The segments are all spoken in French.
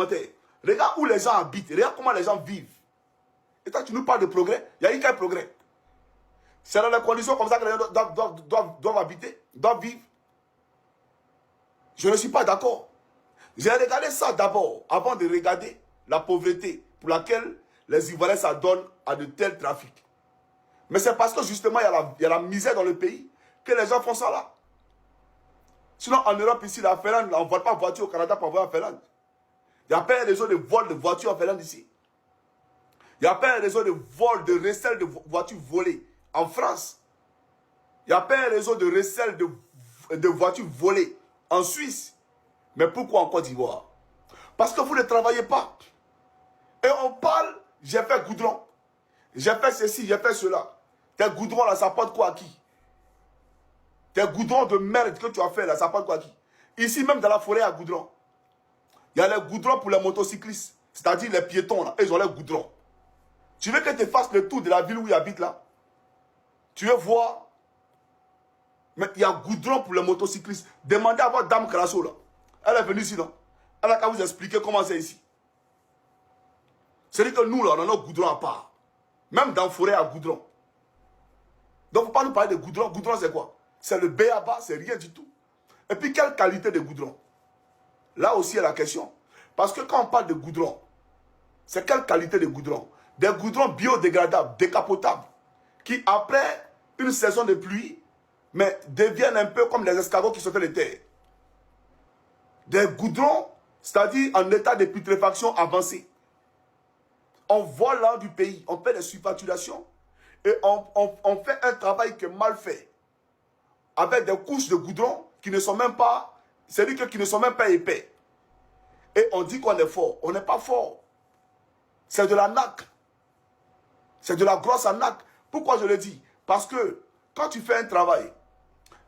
Regarde où les gens habitent, regarde comment les gens vivent. Et toi, tu nous parles de progrès. Il y a eu quel progrès? C'est dans les conditions comme ça que les gens doivent habiter, doivent vivre. Je ne suis pas d'accord. J'ai regardé ça d'abord, avant de regarder la pauvreté pour laquelle les Ivoiriens s'adonnent à de tels trafics. Mais c'est parce que justement, il y a la misère dans le pays que les gens font ça là. Sinon, en Europe, ici, la Finlande, on ne vole pas de voiture au Canada pour avoir en Finlande. Il n'y a pas un réseau de vol de voitures en Finlande ici. Il n'y a pas un réseau de vol, de recel de voitures volées en France. Il n'y a pas un réseau de recel de voitures volées en Suisse. Mais pourquoi en Côte d'Ivoire? Parce que vous ne travaillez pas. Et on parle, j'ai fait goudron. J'ai fait ceci, j'ai fait cela. Tes goudrons là, ça porte quoi à qui? Tes goudrons de merde que tu as fait là, ça porte quoi à qui? Ici même dans la forêt, il y a goudron. Il y a les goudrons pour les motocyclistes. C'est-à-dire les piétons là, ils ont les goudrons. Tu veux que tu fasses le tour de la ville où ils habitent là? Tu veux voir? Mais il y a goudron pour les motocyclistes. Demandez à votre dame Crasso là. Elle est venue ici, non? Elle a qu'à vous expliquer comment c'est ici. C'est-à-dire que nous, là, on a nos goudrons à part. Même dans la forêt, il y a goudron. Donc, il ne faut pas nous parler de goudron. Goudron, c'est quoi? C'est le béaba, c'est rien du tout. Et puis, quelle qualité de goudron? Là aussi, il y a la question. Parce que quand on parle de goudron, c'est quelle qualité de goudron? Des goudrons biodégradables, décapotables, qui, après une saison de pluie, mais deviennent un peu comme les escargots qui sortent de terre. Des goudrons, c'est-à-dire en état de putréfaction avancée. On vole l'art du pays, on fait des surfacturations et on fait un travail qui est mal fait. Avec des couches de goudron qui ne sont même pas, c'est-à-dire qui ne sont même pas épais. Et on dit qu'on est fort. On n'est pas fort. C'est de la naque. C'est de la grosse naque. Pourquoi je le dis? Parce que quand tu fais un travail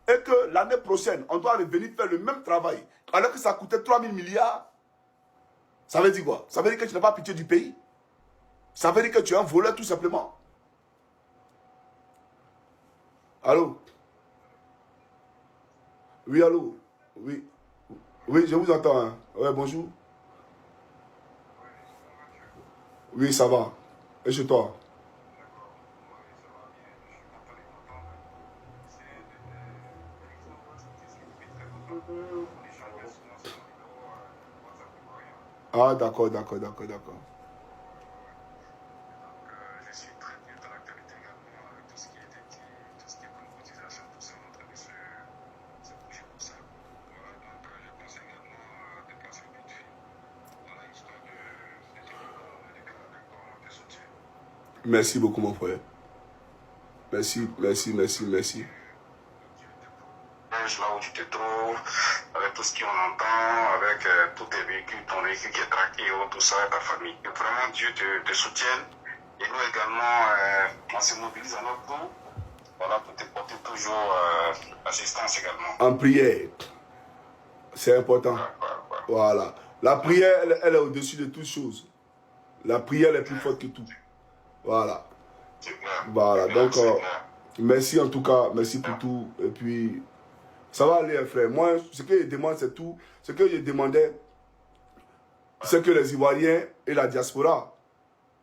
et que l'année prochaine, on doit revenir faire le même travail, alors que ça coûtait 3 000 milliards, ça veut dire quoi? Ça veut dire que tu n'as pas pitié du pays. Ça veut dire que tu es un voleur tout simplement. Allô? Oui, allô? Oui. Oui, je vous entends. Hein. Ouais, bonjour. Oui, ça va. Et chez toi? Ah, d'accord, d'accord, d'accord, d'accord. Merci beaucoup, mon frère. Merci, merci, merci, merci. Là où tu te trouves, avec tout ce qu'on entend, avec tous tes véhicules, ton véhicule qui est traqué, tout ça, ta famille. Que vraiment Dieu te soutienne. Et nous également, on se mobilise à notre tour, voilà, pour te porter toujours assistance également. En prière, c'est important. Voilà. La prière, elle est au-dessus de toutes choses. La prière est plus forte que tout. Voilà. Voilà. Donc, merci en tout cas. Merci pour tout. Et puis, ça va aller, frère. Moi, ce que je demande, c'est tout. Ce que je demandais, c'est que les Ivoiriens et la diaspora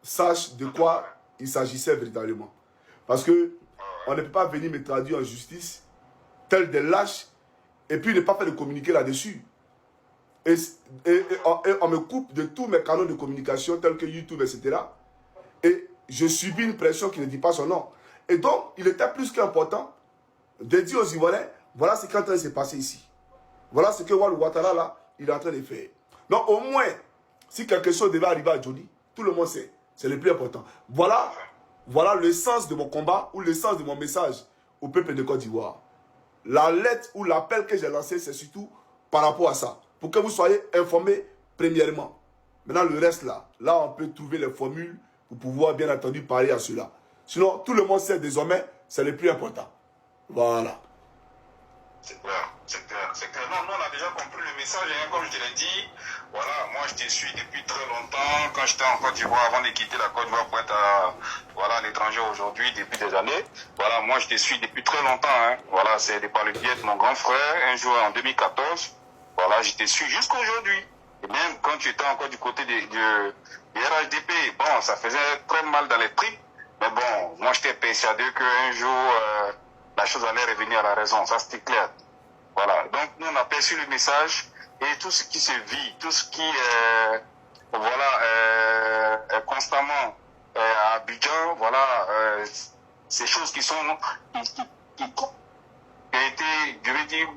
sachent de quoi il s'agissait véritablement. Parce que on ne peut pas venir me traduire en justice, tel des lâches, et puis ne pas faire de communiquer là-dessus. Et on me coupe de tous mes canaux de communication, tels que YouTube, etc. Et je subis une pression qui ne dit pas son nom. Et donc, il était plus qu'important de dire aux Ivoiriens, voilà ce qui est en train de se passer ici. Voilà ce que Walou Ouattara, là, il est en train de faire. Donc, au moins, si quelque chose devait arriver à Johnny, tout le monde sait. C'est le plus important. Voilà, voilà le sens de mon combat ou le sens de mon message au peuple de Côte d'Ivoire. La lettre ou l'appel que j'ai lancé, c'est surtout par rapport à ça. Pour que vous soyez informés premièrement. Maintenant, le reste là, on peut trouver les formules pour pouvoir bien entendu parler à cela. Sinon, tout le monde sait désormais, c'est le plus important. Voilà. C'est clair, c'est clair, c'est clair. Non, on a déjà compris le message, hein, comme je te l'ai dit. Voilà, moi je te suis depuis très longtemps. Quand j'étais en Côte d'Ivoire, avant de quitter la Côte d'Ivoire pour être à l'étranger aujourd'hui, depuis des années. Voilà, moi je te suis depuis très longtemps. Hein. Voilà, c'est par le biais de mon grand frère, un jour en 2014. Voilà, je te suis jusqu'à aujourd'hui. Et même quand tu étais encore du côté du RHDP, bon, ça faisait très mal dans les tripes. Mais bon, moi j'étais persuadé qu'un jour, la chose allait revenir à la raison. Ça c'était clair. Voilà. Donc nous on a perçu le message et tout ce qui se vit, tout ce qui est constamment à Abidjan, voilà, ces choses qui sont qui ont été, je veux dire,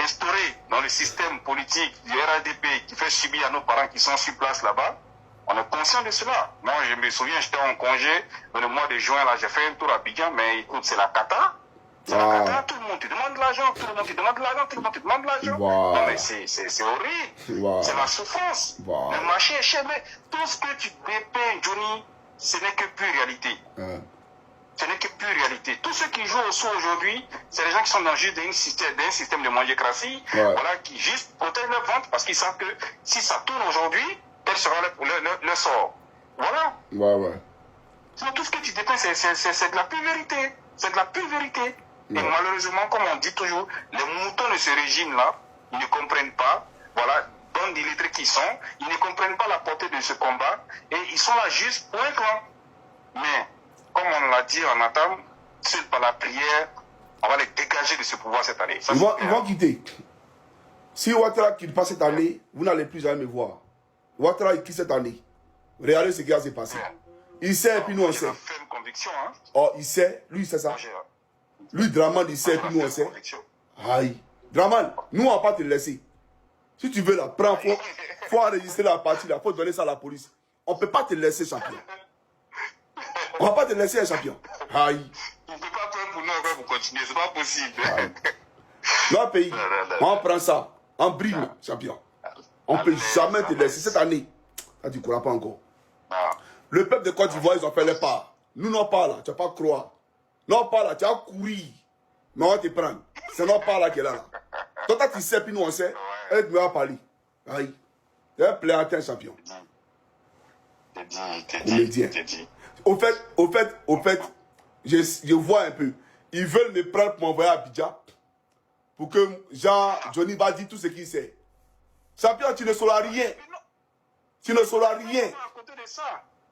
instaurées dans le système politique du RADP qui fait subir à nos parents qui sont sur place là-bas. On est conscient de cela. Moi, je me souviens, j'étais en congé dans le mois de juin, là, j'ai fait un tour à Abidjan, mais écoute, c'est la cata. C'est la cata, tout le monde te demande de l'argent, tout le monde te demande de l'argent, tout le monde te demande de l'argent. Non, mais c'est horrible. C'est la souffrance. Le marché est cher, mais tout ce que tu dépeins, Johnny, ce n'est que pure réalité. Ce n'est que pure réalité. Tous ceux qui jouent au sous aujourd'hui, c'est les gens qui sont dans le jeu d'un système de mangiocratie, voilà, qui juste protègent leur vente parce qu'ils savent que si ça tourne aujourd'hui, quel sera le sort. Voilà. Donc, tout ce que tu dépeins, c'est de la pure vérité. C'est de la pure vérité. Et malheureusement, comme on dit toujours, les moutons de ce régime-là, ils ne comprennent pas, voilà, bande d'illettrés qui sont, ils ne comprennent pas la portée de ce combat, et ils sont là juste pour un clan. Mais, comme on l'a dit en entame, seul par la prière, on va les dégager de ce pouvoir cette année. Ça, ils vont quitter. Si Ouattara quitte pas cette année, vous n'allez plus jamais me voir. Ouattara il quitte cette année. Regardez ce qui va se passer. Il sait et puis nous on sait. C'est une ferme conviction, hein. Oh, il sait, lui il sait ça. Lui, Draman, il sait et puis nous on sait. Aïe. Draman, nous on va pas te laisser. Si tu veux la prendre, faut enregistrer la partie là, faut donner ça à la police. On ne peut pas te laisser, champion. On ne va pas te laisser, champion. Aïe. Il ne peut pas prendre pour nous encore pour continuer, c'est pas possible. Notre pays, on prend ça, on brime, champion. On ne peut jamais te laisser. Cette année, ça, tu ne crois pas encore. Le peuple de Côte d'Ivoire, ils ont fait les pas. Nous, non pas là, tu ne vas pas croire. Non pas là, tu vas courir. Mais on va te prendre. C'est non pas là qui est là. Toi, tu sais, puis nous, on sait. Elle me va parler. Aïe. Tu es un plaisir, champion. T'es dit. Au fait, je vois un peu. Ils veulent me prendre pour m'envoyer à Abidjan. Pour que Johnny va dire tout ce qu'il sait. Champion, tu ne sauras rien. Tu ne sauras rien.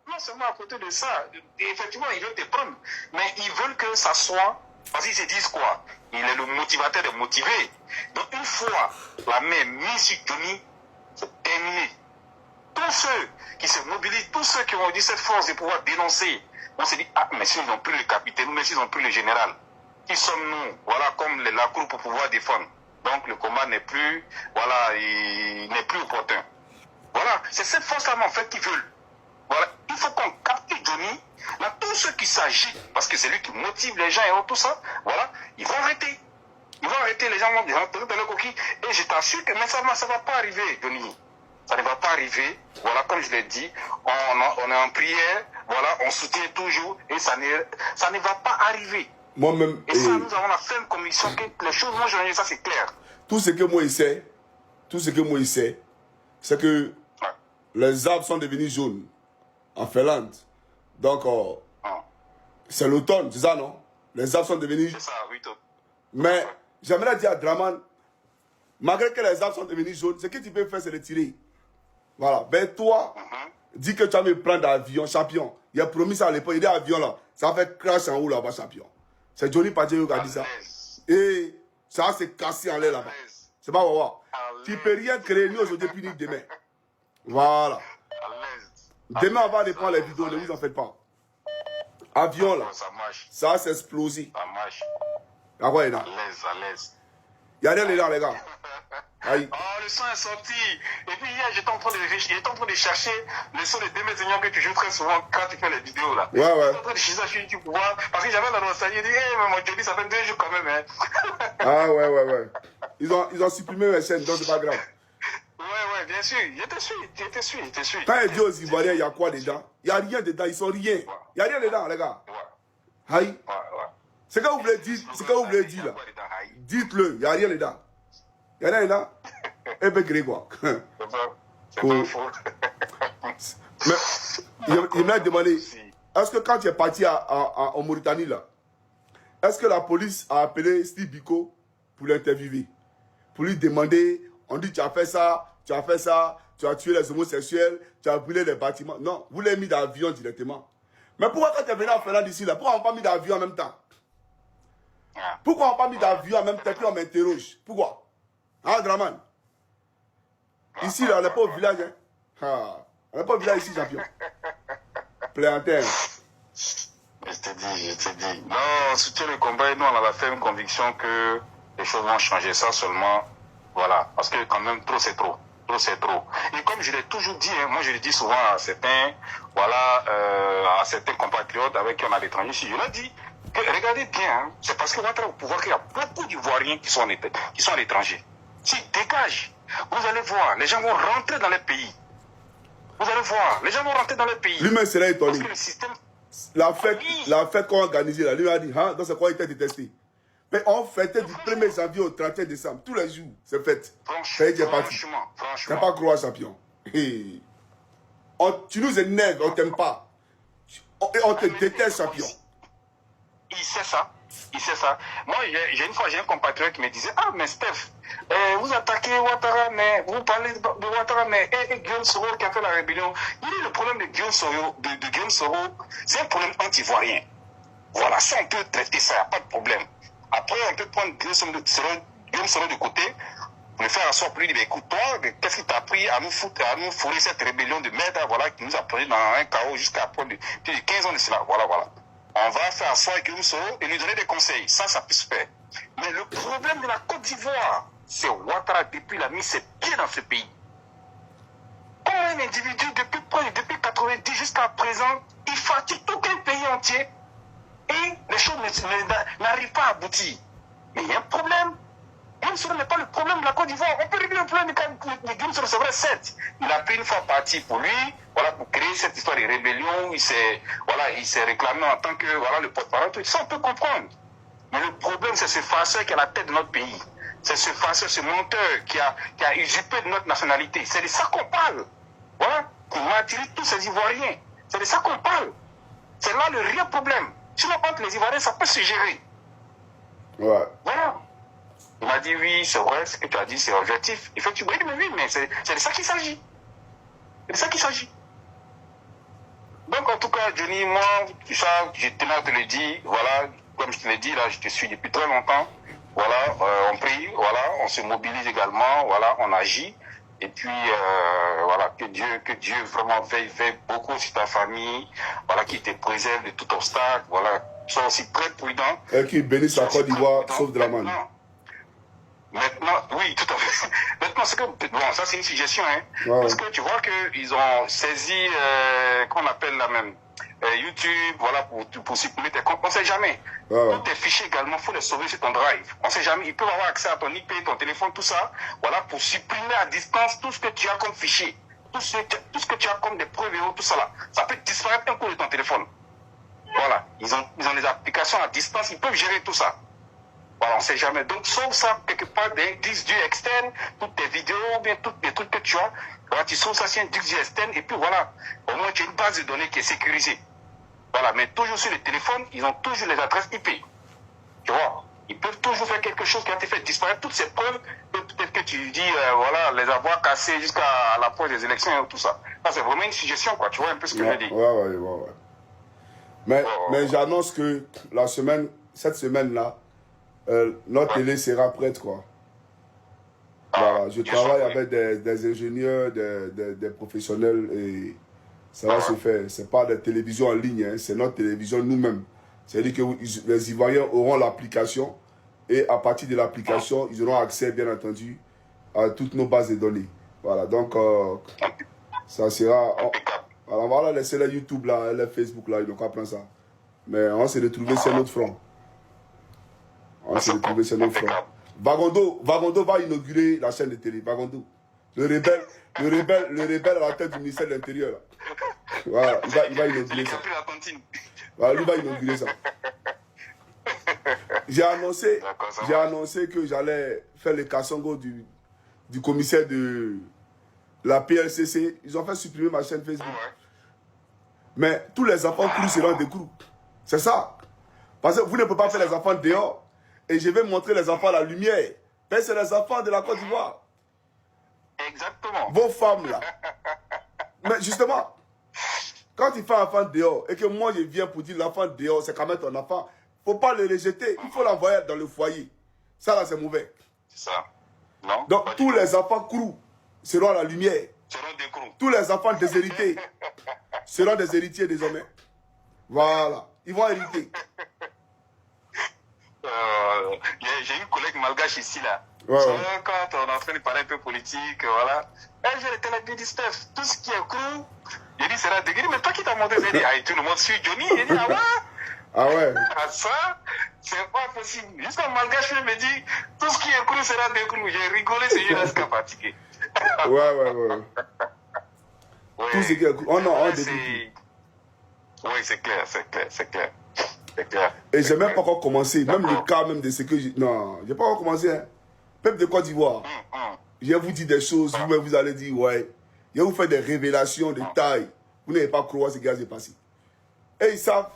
Non seulement à côté de ça, effectivement, ils veulent te prendre. Mais ils veulent que ça soit. Parce qu'ils se disent quoi? Il est le motivateur de motiver. Donc, une fois la main mise sur Johnny, c'est terminé. Tous ceux qui se mobilisent, tous ceux qui ont dit cette force de pouvoir dénoncer, on s'est dit, ah, mais s'ils n'ont plus le capitaine, mais s'ils n'ont plus le général, qui sommes-nous? Voilà, comme la cour pour pouvoir défendre. Donc, le combat n'est plus, voilà, il n'est plus opportun. Voilà, c'est cette force-là, en fait, qu'ils veulent. Voilà, il faut qu'on capte Johnny. Là, tous ceux qui s'agitent, parce que c'est lui qui motive les gens et tout ça, voilà, ils vont arrêter. Ils vont arrêter, les gens vont dans le coquille. Et je t'assure que mais ça ne va pas arriver, Johnny. Ça ne va pas arriver. Voilà, comme je l'ai dit, on est en prière, voilà, on soutient toujours, et ça ne va pas arriver. Moi-même. Et ça, nous avons la ferme conviction que les choses vont changer, ça c'est clair. Tout ce que moi il sait, c'est que les arbres sont devenus jaunes en Finlande. Donc, c'est l'automne, c'est ça, non? Les arbres sont devenus... C'est ça, oui, tout. Mais, j'aimerais dire à Draman, malgré que les arbres sont devenus jaunes, ce que tu peux faire, c'est les tirer. Voilà. Ben, toi, dis que tu vas me prendre l'avion, champion. Il a promis ça à l'époque, il dit avion là, ça fait crash en haut là-bas, champion. C'est Johnny Padjé qui a dit ça. Et ça s'est cassé en l'air là-bas. C'est pas Wawa. Tu ne peux rien créer, ni aujourd'hui, puis ni demain. Voilà. Demain, on va aller prendre les vidéos, ne vous en faites pas. Avion là, ça va s'exploser. Ça marche. Ah ouais, là. À l'aise. Il n'y a rien dedans, les gars. Aïe. Oh, le son est sorti. Et puis hier, j'étais en train de chercher le son de Démé Seigneur que tu joues très souvent quand tu fais les vidéos là. Ouais. J'étais en train de chercher ça sur YouTube pour voir. Parce que j'avais la nostalgie. J'ai dit, mais mon Johnny, ça fait 2 jours quand même. Hein. Ah ouais. Ils ont supprimé mes chaînes, donc c'est pas grave. Ouais, bien sûr. J'étais sûr. Quand il dit aux Ivoiriens, il y a quoi dedans? Il n'y a rien dedans, ils sont rien. Il n'y a rien dedans, les gars. Aïe. Ouais. C'est que vous voulez dire, là. Dites-le, il n'y a rien dedans. Il y en a là. Eh bien, Grégoire. C'est pas faux. Mais il m'a demandé, est-ce que quand tu es parti en Mauritanie, là, est-ce que la police a appelé Steve Biko pour l'interviewer? Pour lui demander, on dit tu as fait ça, tu as fait ça, tu as tué les homosexuels, tu as brûlé les bâtiments. Non, vous l'avez mis dans l'avion directement. Mais pourquoi quand tu es venu en Finlande ici, là, pourquoi on n'a pas mis d'avion en même temps? Pourquoi on n'a pas mis d'avion en même temps, puis on m'interroge? Pourquoi? Hein, Draman? Ici, là, on n'est pas au village. Hein? Ah, on n'est pas au village ici, champion. Pléantin. Je t'ai dit. Non, on soutient le combat et nous, on a la ferme conviction que les choses vont changer. Ça seulement, voilà. Parce que quand même, trop, c'est trop. Trop, c'est trop. Et comme je l'ai toujours dit, hein, moi, je le dis souvent à certains, voilà, à certains compatriotes avec qui on a l'étranger, si je l'ai dit, que, regardez bien, hein, c'est parce que Ouattara au pouvoir qu'il y a beaucoup d'Ivoiriens qui sont à l'étranger. S'ils dégagent, vous allez voir, les gens vont rentrer dans les pays. Vous allez voir, les gens vont rentrer dans les pays. Lui-même serait étonné. Parce que le système... La fête qu'on a organisée là, lui a dit, hein, donc c'est quoi il était détesté. Mais on fêtait du 1er janvier au 31 décembre, tous les jours, c'est fête. Franchement. Tu n'as pas croire, champion. Hey. Tu nous énerves, on t'aime pas. On te déteste, champion. Il sait ça. Moi, j'ai un compatriote qui me disait, ah, mais Steph, vous attaquez Ouattara, mais vous parlez de Ouattara, mais Guillaume Soro qui a fait la rébellion. Il dit le problème de Guillaume Soro, c'est un problème anti-ivoirien. Voilà, ça, on peut traiter ça, il n'y a pas de problème. Après, on peut prendre Guillaume Soro de côté, le faire asseoir pour lui dire, écoute, toi, qu'est-ce qui t'a pris à nous fourrer cette rébellion de merde, voilà, qui nous a pris dans un chaos jusqu'à plus de 15 ans de cela. Voilà. On va faire asseoir Guillaume Soro et lui donner des conseils. Ça peut se faire. Mais le problème de la Côte d'Ivoire, c'est Ouattara, depuis la mise ses pieds dans ce pays. Comment un individu, depuis 90 jusqu'à présent, il fatigue tout un pays entier et les choses n'arrivent pas à aboutir. Mais il y a un problème. Guillaume Soro n'est pas le problème de la Côte d'Ivoire. On peut régler le problème de Guillaume Soro, c'est vrai, certes. Il a pris une fois parti pour lui, voilà, pour créer cette histoire de rébellion. Il s'est réclamé en tant que le porte-parole. Tout ça, on peut comprendre. Mais le problème, c'est ce farceur qui est à la tête de notre pays. C'est ce farceur, ce menteur qui a usurpé de notre nationalité. C'est de ça qu'on parle. Voilà. Pour attirer tous ces Ivoiriens. C'est de ça qu'on parle. C'est là le réel problème. Sinon, entre les Ivoiriens, ça peut se gérer. Ouais. Voilà. Il m'a dit, oui, c'est vrai, ce que tu as dit, c'est objectif. Effectivement, mais c'est de ça qu'il s'agit. C'est de ça qu'il s'agit. Donc, en tout cas, Johnny, moi, tout ça, je tenais à te le dire. Voilà, comme je te l'ai dit, là, je te suis depuis très longtemps. Voilà, on prie, voilà, on se mobilise également, voilà, on agit. Et puis, voilà, que Dieu vraiment veille beaucoup sur ta famille, voilà, qu'il te préserve de tout obstacle, voilà, sois aussi très prudent. Et qu'il bénisse la Côte d'Ivoire, sauf de la manne. Maintenant, oui, tout à fait. Maintenant, ça c'est une suggestion, hein. Ouais. Parce que tu vois qu'ils ont saisi, qu'on appelle la même, YouTube, voilà, pour supprimer tes comptes. On ne sait jamais. Ouais. Tous tes fichiers également, il faut les sauver sur ton drive. On ne sait jamais. Ils peuvent avoir accès à ton IP, ton téléphone, tout ça. Voilà, pour supprimer à distance tout ce que tu as comme fichier. Tout ce que tu as comme des preuves et tout ça là. Ça peut disparaître un coup de ton téléphone. Voilà. Ils ont des applications à distance, ils peuvent gérer tout ça. Voilà, on ne sait jamais. Donc, sauve ça quelque part d'un disque dur externe, toutes tes vidéos, bien tous les trucs que tu as. Voilà, tu sauves ça sur un disque dur externe et puis voilà. Au moins, tu as une base de données qui est sécurisée. Voilà, mais toujours sur le téléphone, ils ont toujours les adresses IP. Tu vois, ils peuvent toujours faire quelque chose qui a été fait disparaître toutes ces preuves. Peut-être que tu dis, voilà, les avoir cassées jusqu'à l'approche des élections et tout ça. Ça, c'est vraiment une suggestion, quoi. Tu vois un peu ce que je dis. Ouais. Mais j'annonce que cette semaine-là, notre télé sera prête, quoi. Voilà, je travaille avec des ingénieurs, des professionnels et ça va se faire. C'est pas des télévisions en ligne, hein, c'est notre télévision nous-mêmes. C'est-à-dire que les Ivoiriens auront l'application et à partir de l'application, ils auront accès, bien entendu, à toutes nos bases de données. Voilà, donc ça sera... Alors voilà, laissez les YouTube là, les Facebook là, ils n'ont qu'à prendre ça. Mais on s'est retrouvé sur notre front. Vagondo va inaugurer la chaîne de télé. Vagondo. Le rebelle à la tête du ministère de l'Intérieur. Voilà, il va inaugurer ça. Voilà, lui va inaugurer ça. J'ai annoncé que j'allais faire le cassongo du commissaire de la PLCC. Ils ont fait supprimer ma chaîne Facebook. Mais tous les enfants crus seront des crous. C'est ça. Parce que vous ne pouvez pas faire les enfants dehors. Et je vais montrer les enfants à la lumière. Mais c'est les enfants de la Côte d'Ivoire. Exactement. Vos femmes là. Mais justement, quand tu fais un enfant dehors et que moi je viens pour dire l'enfant dehors, c'est quand même ton enfant, il ne faut pas le rejeter, il faut l'envoyer dans le foyer. Ça là, c'est mauvais. C'est ça. Non? Donc tous les enfants crous seront à la lumière. Seront des crous. Tous les enfants déshérités seront des héritiers désormais. Voilà. Ils vont hériter. J'ai une collègue malgache ici là. Ouais, ouais. Quand on est en train de parler un peu politique, voilà. Elle, j'ai été là, elle dit Steph, tout ce qui est creux, j'ai dit c'est la dégueule, mais toi qui t'as monté, j'ai dit, ah, tout le monde suit Johnny, j'ai dit, ah ouais. Ah ouais. Ah, ça, c'est pas possible. Jusqu'à malgache me dit, tout ce qui est creux sera des creux. J'ai rigolé, c'est juste qu'à fatiguer. Ouais. Tout ce qui est creux. On dédie. Oui, c'est clair. C'est clair. Et j'ai même pas encore commencé. Même le cas même de ce que j'ai... Non, j'ai pas encore commencé. Hein. Peuple de Côte d'Ivoire. Je vais vous dire des choses, vous-même vous allez dire, ouais. Je vais vous faire des révélations de taille. Vous n'avez pas croire ce qui s'est passé. Et ils savent.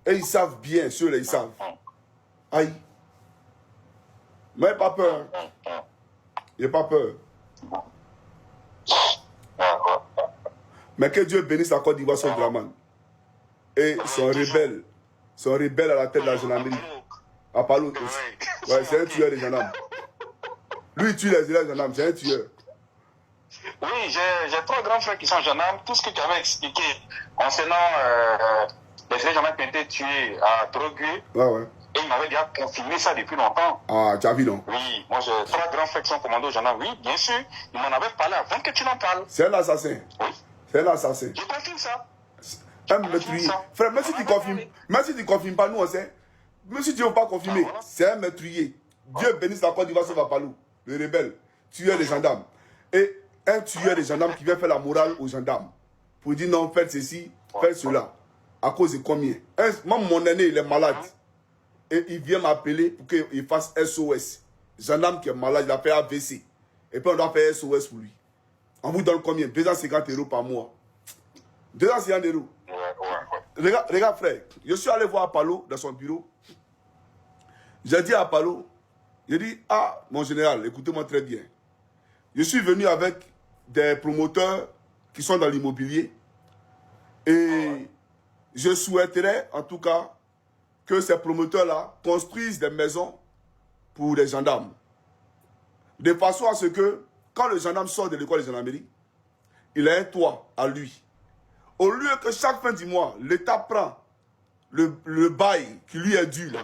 Et ils savent bien, ceux-là, ils savent. Aïe. Mais pas peur. J'ai pas peur. Mais que Dieu bénisse la Côte d'Ivoire, son Draman. Et son rebelle à la tête de la gendarmerie. Apalo. Ouais, c'est un tueur des gendarmes. Lui, il tue les gendarmes, c'est un tueur. Oui, j'ai 3 grands frères qui sont gendarmes. Tout ce que tu avais expliqué concernant les gendarmes qui ont été tués à Drogué, ouais. Et il m'avait déjà confirmé ça depuis longtemps. Ah, tu as vu, non? Oui, moi j'ai 3 grands frères qui sont commandés aux gendarmes. Oui, bien sûr, il m'en avait parlé avant que tu n'en parles. C'est un assassin. Oui. C'est un assassin. Je confirme ça. Un meurtrier. Frère, même si tu ne confirmes pas, nous on sait. Même si tu ne veux pas confirmer, voilà. C'est un meurtrier. Dieu bénisse la Côte d'Ivoire, ça va pas nous. Le rebelle, tueur des gendarmes. Et un tueur des gendarmes qui vient faire la morale aux gendarmes. Pour dire non, faites ceci, faites cela. À cause de combien? Même mon aîné, il est malade. Et il vient m'appeler pour qu'il fasse SOS. Gendarme qui est malade, il a fait AVC. Et puis on doit faire SOS pour lui. On vous donne combien? 250 € par mois. 250 €. Regarde, frère, je suis allé voir Apalo dans son bureau. J'ai dit à Apalo, j'ai dit, ah, mon général, écoutez-moi très bien. Je suis venu avec des promoteurs qui sont dans l'immobilier. Et je souhaiterais, en tout cas, que ces promoteurs-là construisent des maisons pour les gendarmes. De façon à ce que, quand le gendarme sort de l'école de gendarmerie, il a un toit à lui. Au lieu que chaque fin du mois, l'État prend le bail qui lui est dû là,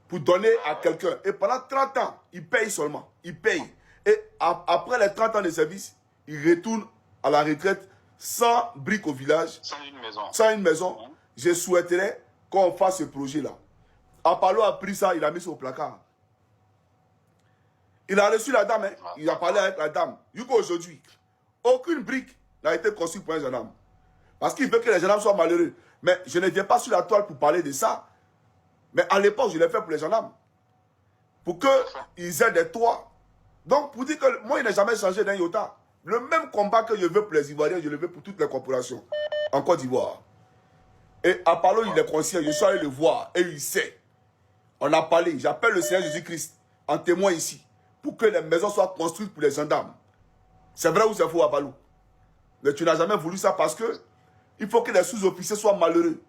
pour donner à quelqu'un. Et pendant 30 ans, il paye seulement. Il paye. Et après les 30 ans de service, il retourne à la retraite sans brique au village. Sans une maison. Sans une maison. Je souhaiterais qu'on fasse ce projet-là. Apalo a pris ça, il a mis ça au placard. Il a reçu la dame, hein. Il a parlé avec la dame. Aujourd'hui, aucune brique n'a été construite pour un gendarme. Parce qu'il veut que les gendarmes soient malheureux. Mais je ne viens pas sur la toile pour parler de ça. Mais à l'époque, je l'ai fait pour les gendarmes. Pour qu'ils aient des toits. Donc, pour dire que moi, il n'a jamais changé d'un iota. Le même combat que je veux pour les Ivoiriens, je le veux pour toutes les corporations en Côte d'Ivoire. Et Apalo, il est conscient. Je suis allé le voir et il sait. On a parlé. J'appelle le Seigneur Jésus-Christ en témoin ici. Pour que les maisons soient construites pour les gendarmes. C'est vrai ou c'est faux, Apalo? Mais tu n'as jamais voulu ça parce que il faut que les sous-officiers soient malheureux.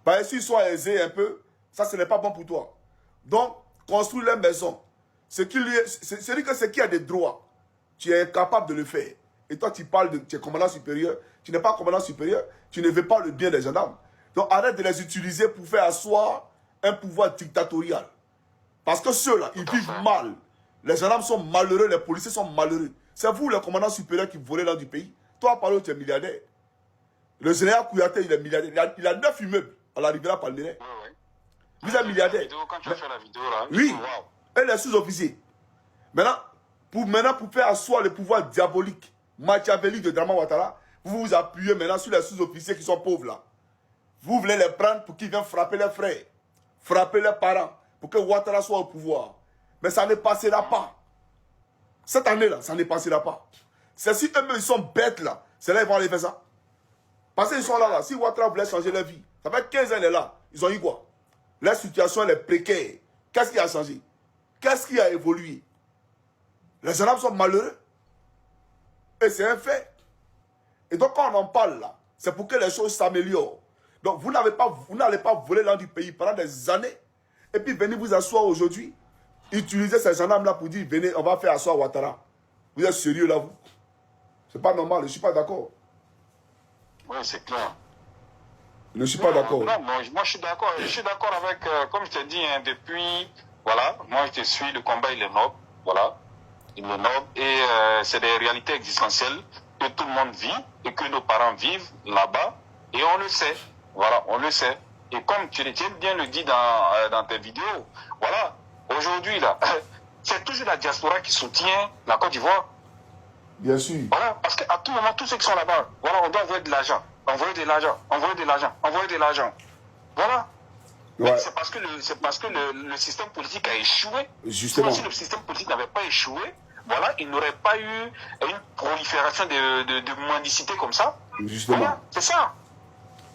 Parce que s'ils sont aisés un peu, ça, ce n'est pas bon pour toi. Donc, construire les maisons. C'est que ce qui a des droits, tu es incapable de le faire. Et toi, tu parles de tu es commandant supérieur. Tu n'es pas commandant supérieur. Tu ne veux pas le bien des gendarmes. Donc, arrête de les utiliser pour faire asseoir un pouvoir dictatorial. Parce que ceux-là, ils vivent mal. Les gendarmes sont malheureux, les policiers sont malheureux. C'est vous, les commandants supérieurs, qui volez dans du pays. Toi, Apalo, tu es milliardaire. Le général Kouyaté, il est milliardaire. Il a 9 immeubles à la rivière Palmeraie. Vous êtes milliardaire. Quand tu as fait la vidéo, là, oui. Et les sous-officiers. Maintenant, pour faire asseoir le pouvoir diabolique, machiavélique de Draman Ouattara, vous vous appuyez maintenant sur les sous-officiers qui sont pauvres là. Vous voulez les prendre pour qu'ils viennent frapper leurs frères, frapper leurs parents, pour que Ouattara soit au pouvoir. Mais ça ne passera pas. Cette année-là, ça ne passera pas. C'est si eux-mêmes ils sont bêtes là, c'est là qu'ils vont aller faire ça. Parce qu'ils sont là. Si Ouattara voulait changer leur vie, ça fait 15 ans, elle est là. Ils ont eu quoi? La situation, elle est précaire. Qu'est-ce qui a changé? Qu'est-ce qui a évolué? Les gendarmes sont malheureux. Et c'est un fait. Et donc, quand on en parle là, c'est pour que les choses s'améliorent. Donc, vous n'allez pas voler l'an du pays pendant des années. Et puis, venez vous asseoir aujourd'hui. Utilisez ces gendarmes-là pour dire, venez, on va faire asseoir Ouattara. Vous êtes sérieux là, vous? C'est pas normal, je ne suis pas d'accord. Oui, c'est clair. Je ne suis pas d'accord. Non, moi je suis d'accord. Je suis d'accord avec, comme je t'ai dit, hein, depuis, voilà, moi je te suis, le combat il est noble, voilà. Il est noble et c'est des réalités existentielles que tout le monde vit et que nos parents vivent là-bas et on le sait, voilà, on le sait. Et comme tu bien le dis dans tes vidéos, voilà, aujourd'hui là, c'est toujours la diaspora qui soutient la Côte d'Ivoire. Bien sûr. Voilà, parce qu'à tout moment, tous ceux qui sont là-bas, voilà, on doit envoyer de l'argent, envoyer de l'argent, envoyer de l'argent, envoyer de l'argent. Voilà. Ouais. C'est parce que, le système politique a échoué. Justement. Si le système politique n'avait pas échoué, voilà, il n'aurait pas eu une prolifération de mendicité comme ça. Justement. Voilà, c'est ça.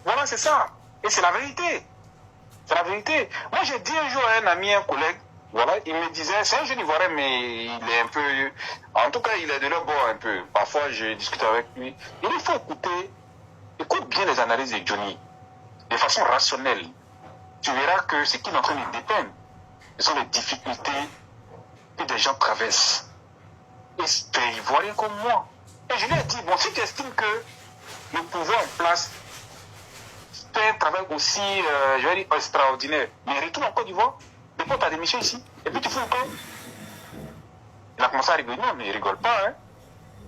Voilà, c'est ça. Et c'est la vérité. C'est la vérité. Moi, j'ai dit un jour à un ami, un collègue, voilà, il me disait, c'est un jeune Ivoirien, mais il est un peu, en tout cas, il est de leur bord un peu. Parfois, je discute avec lui. Il faut écoute bien les analyses de Johnny, de façon rationnelle. Tu verras que ce qu'il est en train de dépeindre, ce sont les difficultés que des gens traversent. Et c'est un Ivoirien comme moi. Et je lui ai dit, bon, si tu estimes que le pouvoir en place fait un travail aussi, je vais dire, extraordinaire, mais retourne en Côte d'Ivoire, dépose ta démission ici, et puis tu fais quoi? Il a commencé à rigoler, non, mais il rigole pas, hein.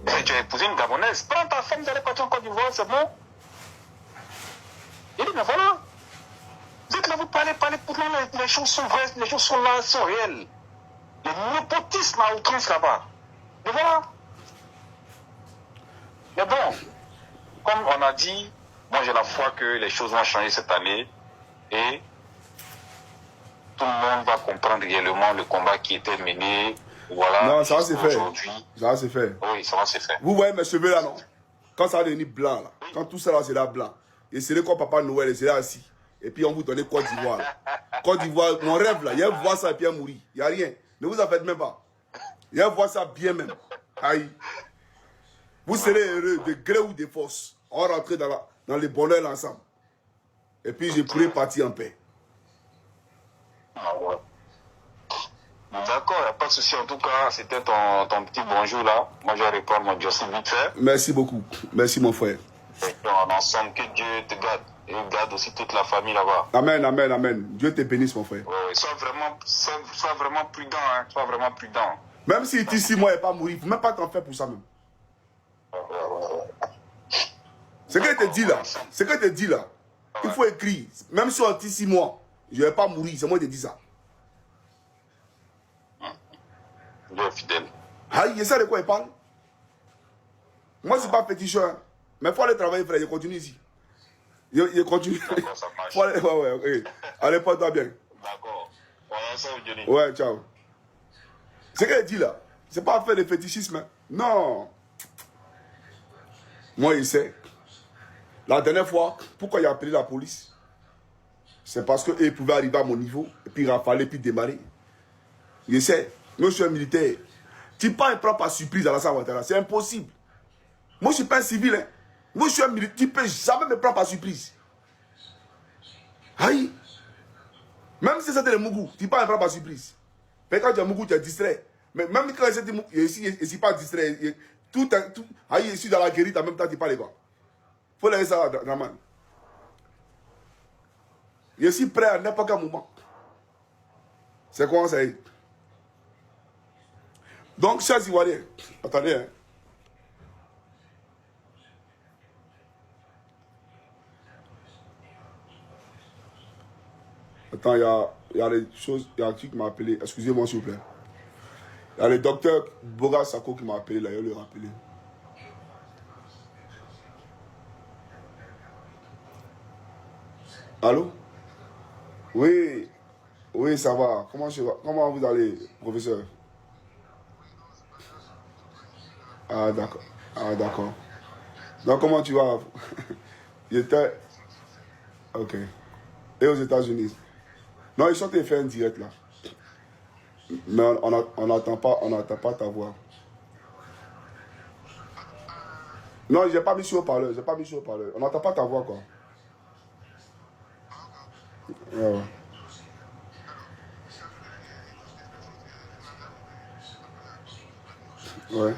Et tu as épousé une Gabonaise, prends ta femme, vous allez partir en Côte d'Ivoire, c'est bon. Il dit, mais voilà. Vous êtes là, vous parlez, pourtant les choses sont vraies, les choses sont là, sont réelles. Le népotisme à outrance là-bas. Mais voilà. Mais bon, comme on a dit, moi j'ai la foi que les choses vont changer cette année et tout le monde va comprendre réellement le combat qui était mené. Voilà. Non, ça va se faire. Ça va se faire. Oui, ça va se faire. Vous voyez mes cheveux là, non? Quand ça va devenir blanc, là, quand tout ça là sera blanc, et c'est comme Papa Noël, il sera assis. Et puis on vous donne Côte d'Ivoire. Côte d'Ivoire, mon rêve là, il y a voir ça et puis il mourir. Il n'y a rien. Ne vous en faites même pas. Il y a voir ça bien même. Aïe. Vous serez heureux de gré ou de force. On va rentrer dans le bonheur ensemble. Et puis je pourrai partir en paix. Ah ouais. D'accord, il n'y a pas de souci. En tout cas, c'était ton petit bonjour là. Moi, je vais répondre mon Dieu vite fait. Merci beaucoup. Merci mon frère. Et en ensemble, que Dieu te garde. Et garde aussi toute la famille là-bas. Amen, amen, amen. Dieu te bénisse mon frère. Ouais, sois vraiment prudent. Hein. Sois vraiment prudent. Même si tu 6 mois et pas mourir, il ne faut même pas t'en faire pour ça même. Ce que je te dis là, il faut écrire. Même si on dit 6 mois, je ne vais pas mourir, c'est moi qui te dis ça. Dieu est fidèle. Aïe, il sait de quoi il parle. Moi, je ne suis pas féticheur. Mais il faut aller travailler, frère. Je continue ici. Je continue. D'accord, ça marche. Ouais, ok. Allez, porte-toi bien. D'accord. Voilà ça, Johnny. Ouais, ciao. Ce qu'elle dit là, c'est pas faire le fétichisme. Hein. Non. Moi, il sait. La dernière fois, pourquoi il a appelé la police? C'est parce qu'il pouvait arriver à mon niveau, et puis rafaler, puis démarrer. Il sait. Moi, je suis un militaire. Tu prends un plan par surprise à la Ouattara. C'est impossible. Moi, je ne suis pas un civil. Hein. Moi, je suis un militaire. Tu ne peux jamais me prendre par surprise. Aïe. Même si c'était le Mougou, tu ne peux pas me prendre par surprise. Mais quand tu es Mougou, tu es distrait. Mais même quand c'était Mougou, je ne suis pas distrait. Aïe, je suis dans la guérite en même temps, tu parles quoi. Il faut laisser ça, Draman. Je suis prêt à n'importe quel moment. C'est comment ça est. Donc, chers Ivoiriens, attendez, hein. Attends, il y a des choses, il y a un truc qui m'a appelé. Excusez-moi, s'il vous plaît. Il y a le docteur Boga Sako qui m'a appelé, là, je vais le rappeler. Allô? Oui, oui, ça va. Comment vous allez, professeur? Ah, d'accord. Ah, d'accord. Donc, comment tu vas? J'étais... Ok. Et aux États-Unis? Non, ils sont en train de faire un direct là. Mais on n'entend pas ta voix. Non, j'ai pas mis sur haut-parleur. J'ai pas mis sur haut-parleur. On n'entend pas ta voix, quoi. Ouais, ouais. Ouais.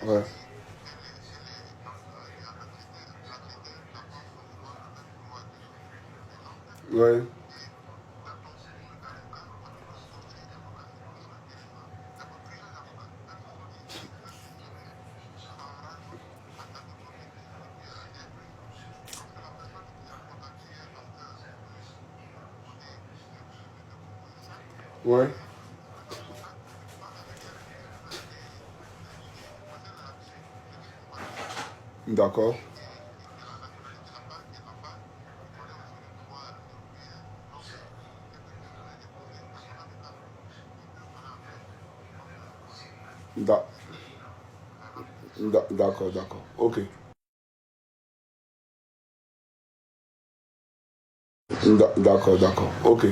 Ouais. Ouais. Ouais. D'accord. Da- D'accord, d'accord. Ok. D'accord, d'accord. Ok.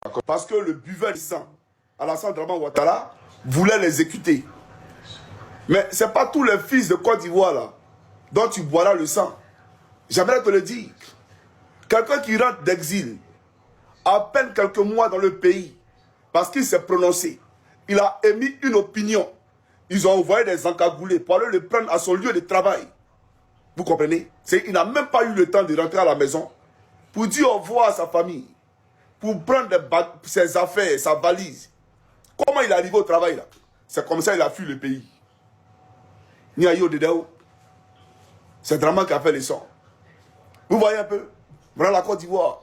D'accord. Parce que le buveur de sang, Alassane Draman Ouattara, voulait l'exécuter. Mais ce n'est pas tous les fils de Côte d'Ivoire là dont tu boiras le sang. J'aimerais te le dire. Quelqu'un qui rentre d'exil, à peine quelques mois dans le pays, parce qu'il s'est prononcé, il a émis une opinion. Ils ont envoyé des encagoulés pour aller le prendre à son lieu de travail. Vous comprenez? Il n'a même pas eu le temps de rentrer à la maison pour dire au revoir à sa famille, pour prendre ses affaires, sa valise. Comment il est arrivé au travail là? C'est comme ça qu'il a fui le pays. Niayo Dedeo. C'est Draman qui a fait les sons. Vous voyez un peu? Voilà la Côte d'Ivoire.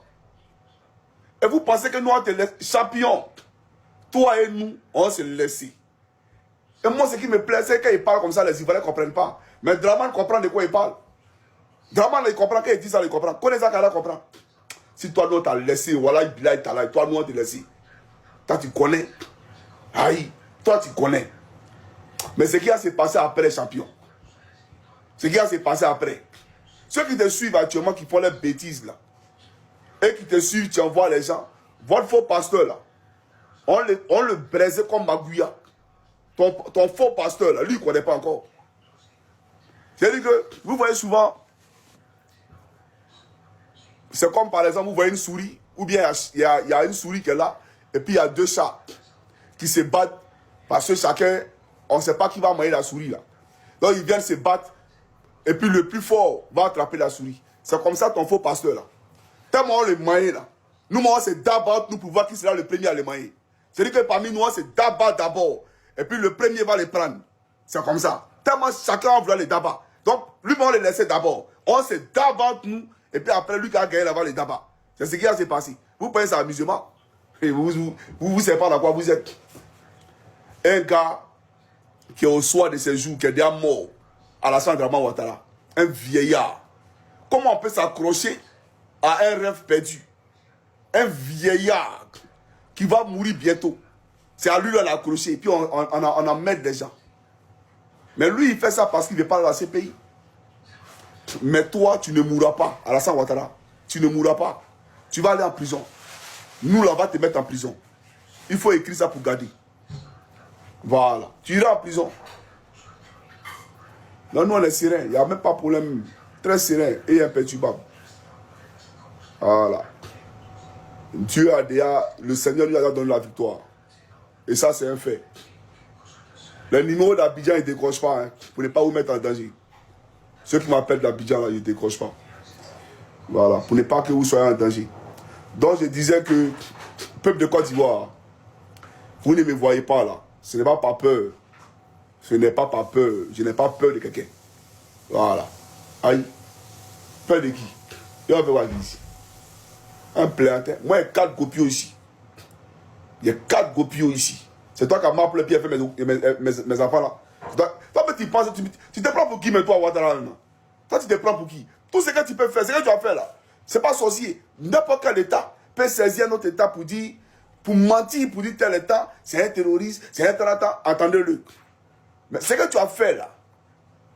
Et vous pensez que nous, on est champions. Toi et nous, on s'est laissé. Et moi, ce qui me plaît, c'est qu'il parle comme ça, les Ivoiriens ne comprennent pas. Mais Draman comprend de quoi il parle. Draman, il comprend, quand il dit ça, il comprend. Connais ça, qu'il comprend. Si toi, nous, on t'a laissé, voilà, il t'a là, toi, nous, on t'a laissé. Toi, tu connais. Aïe, toi, tu connais. Mais ce qui a s'est passé après les champions. Ce qui a s'est passé après. Ceux qui te suivent actuellement, qui font les bêtises, là, et qui te suivent, tu envoies les gens. Votre faux pasteur, là, on le braisait comme Magouya. Ton faux pasteur, là, lui, il ne connaît pas encore. C'est-à-dire que, vous voyez souvent, c'est comme par exemple, vous voyez une souris, ou bien il y a une souris qui est là, et puis il y a deux chats qui se battent, parce que chacun, on ne sait pas qui va manger la souris, là. Donc ils viennent se battre, et puis le plus fort va attraper la souris. C'est comme ça ton faux pasteur, là. Tellement on le mange, là. Nous, on se d'abord, nous, pour voir qui sera le premier à le manger. C'est-à-dire que parmi nous, on se d'abord d'abord, et puis le premier va les prendre. C'est comme ça. Tellement chacun voulait les d'abord. Donc, lui, on les laissait d'abord. On se d'abord, nous, et puis après, lui qui a gagné là-bas les d'abord. C'est ce qui a s'est passé. Vous pensez à amusement. Et vous savez pas dans quoi vous êtes. Un gars qui est au soir de ses jours, qui est déjà mort, Alassane Draman Ouattara, un vieillard. Comment on peut s'accrocher à un rêve perdu? Un vieillard qui va mourir bientôt. C'est à lui de l'accrocher. Et puis on en met des gens. Mais lui, il fait ça parce qu'il ne veut pas dans la CPI. Mais toi, tu ne mourras pas. Alassane Ouattara, tu ne mourras pas. Tu vas aller en prison. Nous, là, on va te mettre en prison. Il faut écrire ça pour garder. Voilà. Tu iras en prison. Non, nous, on est serein. Il n'y a même pas de problème. Très serein et imperturbable. Voilà. Dieu a déjà, le Seigneur lui a donné la victoire. Et ça, c'est un fait. Les numéros d'Abidjan, ils ne décrochent pas, hein, pour ne pas vous mettre en danger. Ceux qui m'appellent d'Abidjan, là, ils ne décrochent pas. Voilà, pour ne pas que vous soyez en danger. Donc, je disais que, peuple de Côte d'Ivoire, vous ne me voyez pas là. Ce n'est pas par peur. Ce n'est pas par peur. Je n'ai pas peur de quelqu'un. Voilà. Aïe. Peur de qui? Et on veut voir ici. Un plantain. Moi, il y a 4 gopios ici. Il y a 4 gopios ici. C'est toi qui as m'appelé et fait mes enfants là. Toi, tu penses, tu te prends pour qui, mais toi, Ouattara? Toi, tu te prends pour qui? Tout ce que tu peux faire, ce que tu vas faire là, c'est pas sorcier. N'importe quel État peut saisir un autre État pour dire, pour mentir, pour dire tel état, c'est un terroriste, c'est un terroriste, attendez-le. Mais ce que tu as fait là,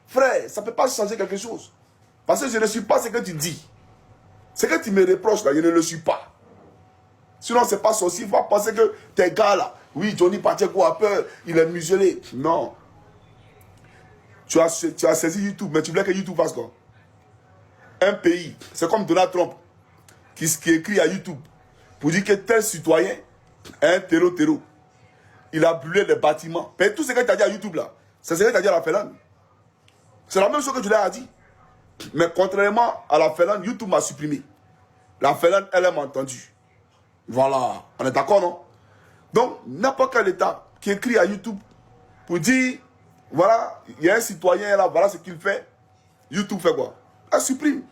frère, ça ne peut pas changer quelque chose. Parce que je ne suis pas ce que tu dis. Ce que tu me reproches là, je ne le suis pas. Sinon, ce n'est pas sorcier. Il faut penser que tes gars là, oui, Johnny Pacheco a peur, il est muselé. Non. Tu as saisi YouTube, mais tu voulais que YouTube fasse quoi? Un pays, c'est comme Donald Trump, qui écrit à YouTube pour dire que tel citoyen est un terreau. Il a brûlé les bâtiments. Mais tout ce que tu as dit à YouTube là, c'est ce que tu as dit à la Finlande. C'est la même chose que tu l'as dit. Mais contrairement à la Finlande, YouTube m'a supprimé. La Finlande, elle m'a entendu. Voilà. On est d'accord, non? Donc, n'importe quel État qui écrit à YouTube pour dire, voilà, il y a un citoyen là, voilà ce qu'il fait. YouTube fait quoi? Elle supprime.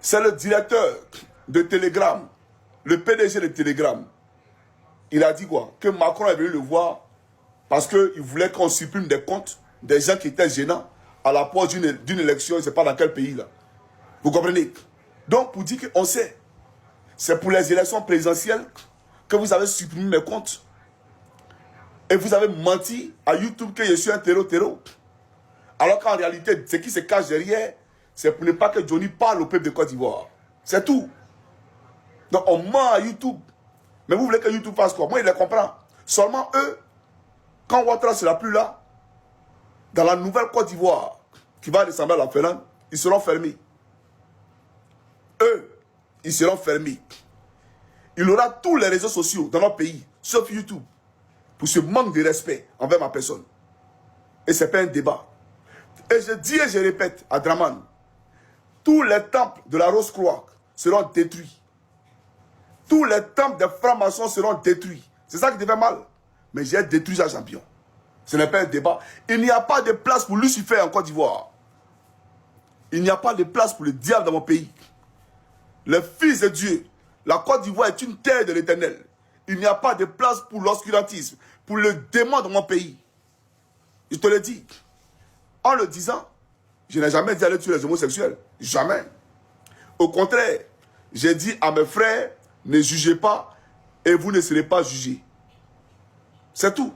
C'est le directeur de Telegram, le PDG de Telegram. Il a dit quoi? Que Macron est venu le voir parce qu'il voulait qu'on supprime des comptes des gens qui étaient gênants à la porte d'une élection, je ne sais pas dans quel pays là. Vous comprenez? Donc pour dire qu'on sait, c'est pour les élections présidentielles que vous avez supprimé mes comptes. Et vous avez menti à YouTube que je suis un terreau. Alors qu'en réalité, ce qui se cache derrière, c'est pour ne pas que Johnny parle au peuple de Côte d'Ivoire. C'est tout. Donc on ment à YouTube. Mais vous voulez que YouTube fasse quoi? Moi, il les comprend. Seulement eux, quand Ouattara ne sera plus là, dans la nouvelle Côte d'Ivoire, qui va ressembler à la Finlande, ils seront fermés. Eux, ils seront fermés. Il aura tous les réseaux sociaux dans notre pays, sauf YouTube, pour ce manque de respect envers ma personne. Et ce n'est pas un débat. Et je dis et je répète à Draman, tous les temples de la Rose-Croix seront détruits. Tous les temples des francs-maçons seront détruits. C'est ça qui te fait mal. Mais j'ai détruit ça, champion. Ce n'est pas un débat. Il n'y a pas de place pour Lucifer en Côte d'Ivoire. Il n'y a pas de place pour le diable dans mon pays. Le Fils de Dieu, la Côte d'Ivoire est une terre de l'Éternel. Il n'y a pas de place pour l'obscurantisme, pour le démon dans mon pays. Je te le dis. En le disant, je n'ai jamais dit aller tuer les homosexuels. Jamais. Au contraire, j'ai dit à mes frères, ne jugez pas et vous ne serez pas jugés. C'est tout.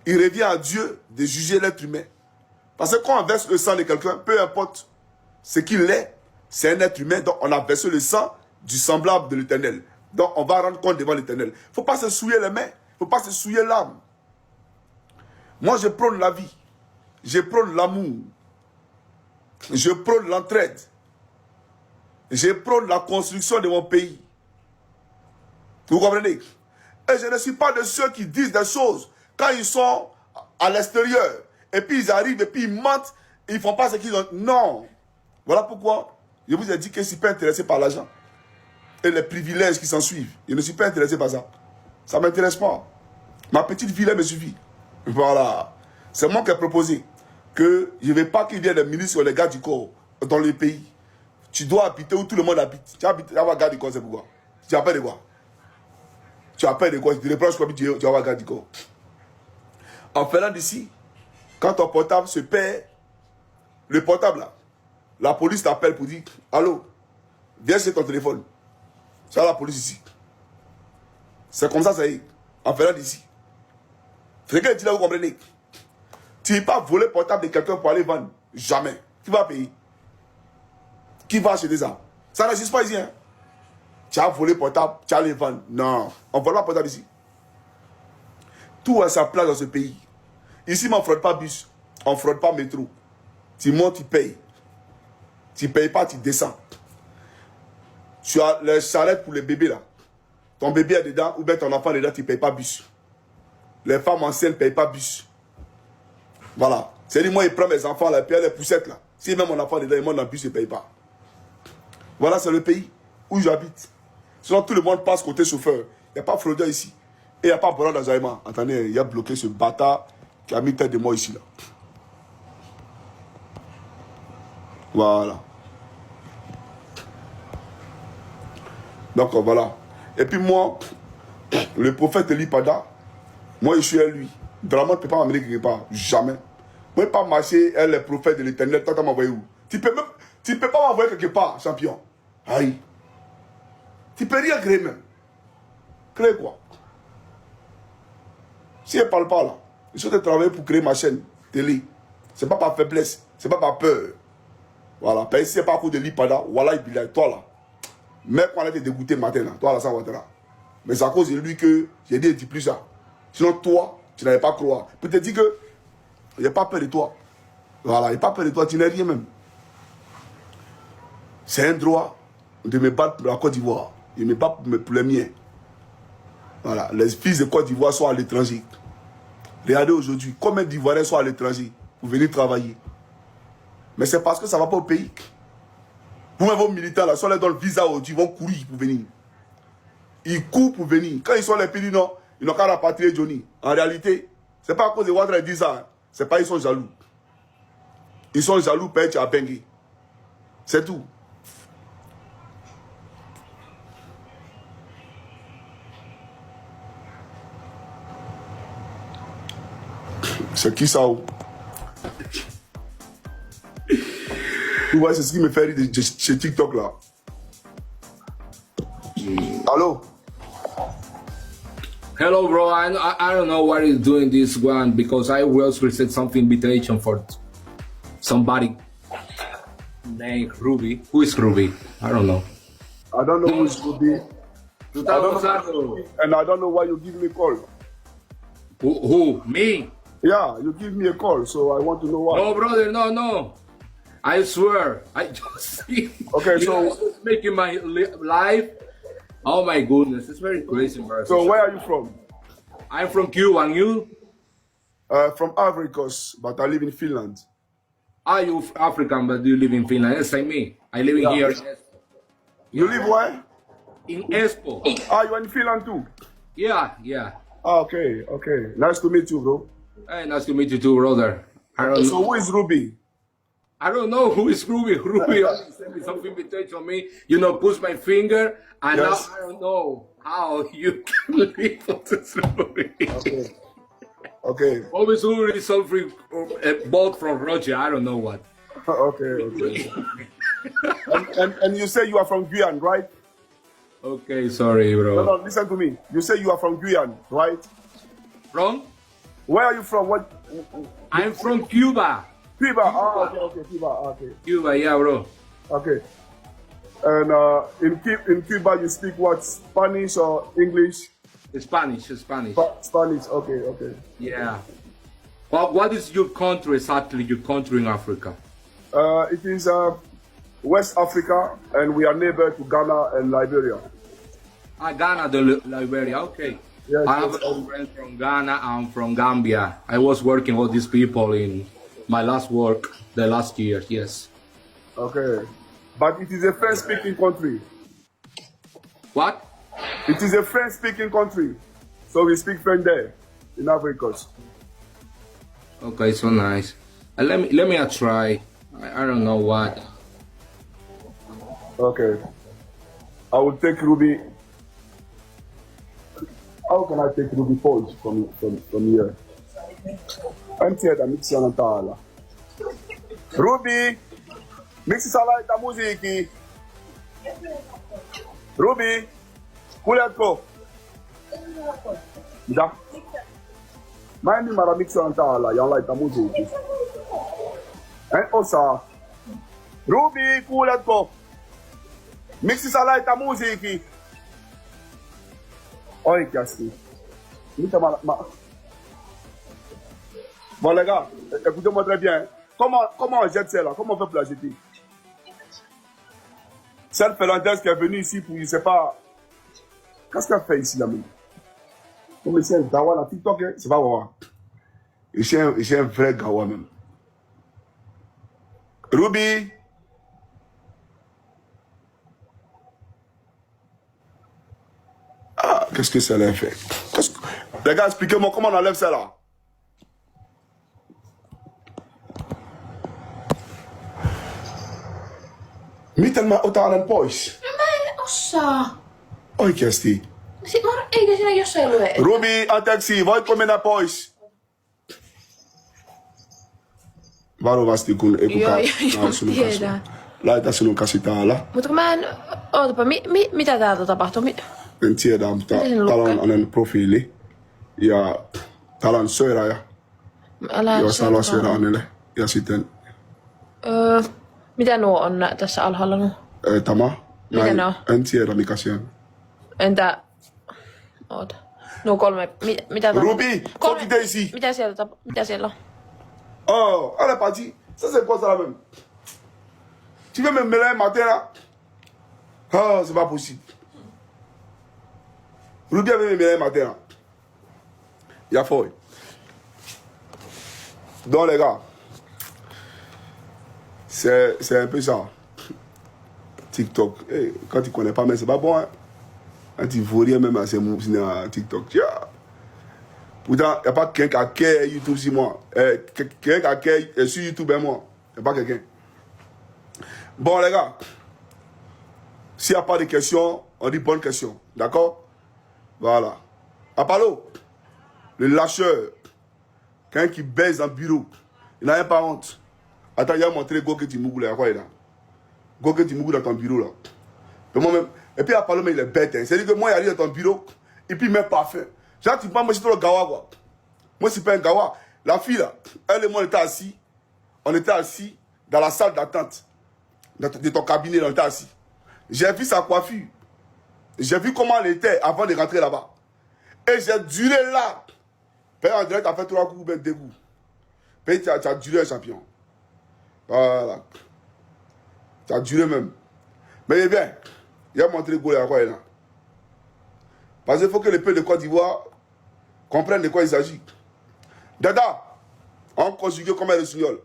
Il revient à Dieu de juger l'être humain. Parce que quand on verse le sang de quelqu'un, peu importe ce qu'il est, c'est un être humain, donc on a versé le sang du semblable de l'Éternel. Donc on va rendre compte devant l'Éternel. Il ne faut pas se souiller les mains, il ne faut pas se souiller l'âme. Moi je prône la vie, je prône l'amour, je prône l'entraide, je prône la construction de mon pays. Vous comprenez? Et je ne suis pas de ceux qui disent des choses quand ils sont à l'extérieur. Et puis ils arrivent et puis ils mentent. Ils ne font pas ce qu'ils ont. Non. Voilà pourquoi je vous ai dit que je ne suis pas intéressé par l'argent. Et les privilèges qui s'en suivent. Je ne suis pas intéressé par ça. Ça ne m'intéresse pas. Ma petite ville me suffit. Voilà. C'est moi qui ai proposé que je ne veux pas qu'il y ait des ministres ou des gardes du corps dans le pays. Tu dois habiter où tout le monde habite. Tu habites, tu vas avoir garde du corps, c'est pourquoi? Tu as peur de quoi? Tu as peur de quoi? Je te reproche quoi, tu vas avoir garde du corps. En Finlande ici, quand ton portable se perd, le portable là, la police t'appelle pour dire, allô, viens sur ton téléphone. C'est la police ici. C'est comme ça, ça y est. En Finlande ici. C'est que tu là, vous comprenez. Tu ne peux pas voler le portable de quelqu'un pour aller vendre. Jamais. Qui va payer? Qui va acheter ça? Ça n'existe pas ici. Hein? Tu as volé le portable, tu as les vendre. Non. On ne vole pas le portable ici. Tout a sa place dans ce pays. Ici, on ne fraude pas bus. On ne fraude pas métro. Tu montes, tu payes. Tu ne payes pas, tu descends. Tu as les charrettes pour les bébés là. Ton bébé est dedans ou bien ton enfant est dedans, tu ne payes pas bus. Les femmes enceintes ne payent pas bus. Voilà. C'est-à-dire, moi, il prend mes enfants là, puis les poussettes là. Si même mon enfant est dedans, il monte dans le bus, il ne paye pas. Voilà, c'est le pays où j'habite. Sinon, tout le monde passe côté chauffeur. Il n'y a pas fraudeur ici. Et il n'y a pas bonheur d'enjaillement. Attendez, il a bloqué ce bâtard qui a mis tête de moi ici là. Voilà. Donc voilà. Et puis moi, le prophète Elipada, moi je suis à lui. Vraiment, tu ne peux pas m'amener quelque part. Jamais. Moi, je ne peux pas marcher, elle, le prophète de l'Éternel, toi, tu m'envoyer où? Tu ne peux pas m'envoyer quelque part, champion. Aïe. Tu ne peux rien créer même. Créer quoi? Si elle ne parle pas là, je suis en train de travailler pour créer ma chaîne télé. Ce n'est pas par faiblesse, ce n'est pas par peur. Voilà, parce que si ce n'est pas à cause de l'IPADA, voilà, toi là. Même quand on a été dégoûté matin là, toi là, ça va être là. Mais c'est à cause de lui que j'ai dit, dis plus ça. Sinon, toi, tu n'avais pas croire. Peut-être dire que il n'y a pas peur de toi. Voilà, il n'y a pas peur de toi, tu n'es rien même. C'est un droit de me battre pour la Côte d'Ivoire. Je me bats pour les miens. Voilà, les fils de Côte d'Ivoire sont à l'étranger. Regardez aujourd'hui, combien d'Ivoiriens sont à l'étranger pour venir travailler. Mais c'est parce que ça ne va pas au pays. Vous-même, vos militaires, là, sont là dans le visa aujourd'hui, ils vont courir pour venir. Ils courent pour venir. Quand ils sont les pays, non, ils n'ont qu'à rapatrier Johnny. En réalité, ce n'est pas à cause de Ouattara qui dit ça. Ce n'est pas qu'ils sont jaloux. Ils sont jaloux parce que tu as bengué. C'est tout. C'est qui ça? Tu vois, c'est ce qui me fait rire chez TikTok là. Allô? Hello, bro. I don't know why you're doing this one because I was received some invitation for somebody named Ruby. Who is Ruby? I don't know. I don't know who is Ruby. And I don't know why you give me a call. Who? Me? Yeah, you give me a call, so I want to know why. No, brother, no. I swear. I just see. Okay, so it's making my life. Oh my goodness, it's very crazy, bro. So where are you from? I'm from Cuba, and you? From Africa, but I live in Finland. Are you African, but you live in Finland? Yes, like me. I live in here. You live where? In Espoo. Ah, you are in Finland too? Yeah. Ah, okay. Nice to meet you, bro. Hey, nice to meet you too, brother. So who is Ruby? I don't know who is Ruby. Ruby sent me some invitation on me, push my finger, and yes. Now I don't know how you can live for this Ruby. Okay. Always Ruby is something bought from Roger, I don't know what. Okay. and you say you are from Guyana, right? Okay, sorry, bro. No, listen to me. You say you are from Guyana, right? From? Where are you from? What? I'm from Cuba. Cuba. Ah, okay, Cuba. Okay. Cuba, yeah, bro. Okay. And in Cuba, you speak what? Spanish or English? Spanish. Spanish. Okay. Yeah. Well, what is your country exactly? Your country in Africa? It is West Africa, and we are neighbor to Ghana and Liberia. Ghana, Liberia. Okay. Yes, I have a friend from Ghana and from Gambia. I was working with these people in my last work, the last year, yes. Okay. But it is a French-speaking country. What? It is a French-speaking country. So we speak French there, in Africa. Okay, so nice. Let me try. I don't know what. Okay. I will take Ruby. How can I take Ruby Forge from here? Antia da mixi Natala. Ruby, mixi salai da muziki. Ruby, kuletko. Da. Mimi mara mixi Natala, yan lai da muziki. Osa. Ruby, kuletko. Mixi salai da muziki. Oi, Cassie. Bon, les gars, écoutez-moi très bien. Comment on jette celle-là? Comment on fait pour la jeter? Cette finlandaise qui est venue ici pour, je ne sais pas. Qu'est-ce qu'elle fait ici, là, même? Comme ici, un gawa, la TikTok, c'est pas wawa. Ici, un vrai gawa, même. Ruby. Ah, qu'est-ce que ça l'a fait? Les gars, expliquez-moi comment on enlève ça là. Miten mä otan hänen pois? No mä en osaa. Oikeesti? Eikä siinä jossain lue. Ruby, anteeksi, voitko mennä pois? Varovasti kun ei kukaan tiedän. Laita sinun käsi täällä. Mutta kun mä en... Ootapa, mitä täältä tapahtuu? un tiers d'âme, talent en un profil. Il y a talent soeur, il y a talent soeur en elle, il y a sitten. Mitä nuo on tässä alhaalla nuo? Tämä, mitä ne on? en tiedä mikä se on. Entä, oota, nuo 3, mitä Ruby, faut quitter ici. Mitä siellä on? Oh, elle est partie. Ça c'est quoi ça là même? Tu veux me mêler un matin là? Ah, c'est pas possible. Ruby avait me mêler un matin là. Il y a fort. Donc les gars, c'est un peu ça. TikTok. Hey, quand tu connais pas, mais c'est pas bon. Hein? Quand tu vois rien même à ces mots sur TikTok. Tiens. Pourtant, il n'y a pas quelqu'un qui a YouTube sur moi. Quelqu'un qui est sur YouTube et moi. Il n'y a pas quelqu'un. Bon les gars, s'il n'y a pas de questions, on dit bonne question. D'accord? Voilà. Apollo, le lâcheur, quelqu'un qui baise dans le bureau, il n'a même pas honte. Attends, il a montré Goke Timougou là, quoi il a? Goke Timougou dans ton bureau là. Et moi-même, et puis Apollo, mais il est bête. Hein. C'est-à-dire que moi, il arrive dans ton bureau, et puis il met parfum. Genre, tu penses, moi, je suis trop le gawa, quoi. Moi, c'est pas un gawa. La fille là, elle et moi, on était assis dans la salle d'attente de ton cabinet, on était assis. J'ai vu sa coiffure. J'ai vu comment elle était avant de rentrer là-bas. Et j'ai duré là. Puis en direct, tu as fait 3 coups, ben 2 coups. Puis tu as duré un champion. Voilà. Tu as duré même. Mais bien, il a montré le goal à quoi il est là. Parce qu'il faut que les peuples de Côte d'Ivoire comprennent de quoi il s'agit. Dada, on conjugué comme un signal.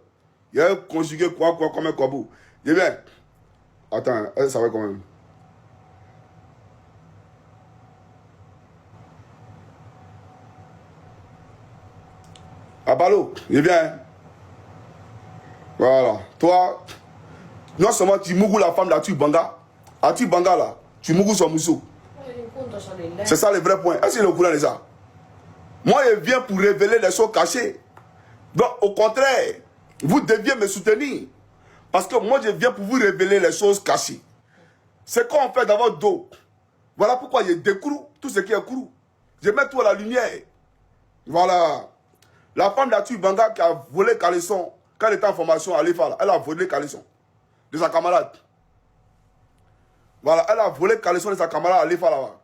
Il y a conjugué quoi comme un corbeau. Eh bien, attends, ça va quand même. Abalo, il vient. Voilà. Toi, non seulement tu mougou la femme d'Atu Banga. Atu Banga là, tu mougou son mousseau. C'est ça le vrai point. Est-ce qu'il est au courant de ça? Moi, je viens pour révéler les choses cachées. Donc, au contraire, vous deviez me soutenir. Parce que moi, je viens pour vous révéler les choses cachées. C'est qu'on fait dans votre dos. Voilà pourquoi je découvre tout ce qui est couru. Je mets tout à la lumière. Voilà. La femme d'Atu Banga qui a volé Calisson, quand elle était en formation à l'EFA, elle a volé Calisson de sa camarade. Voilà, elle a volé Calisson de sa camarade à l'EFA là-bas.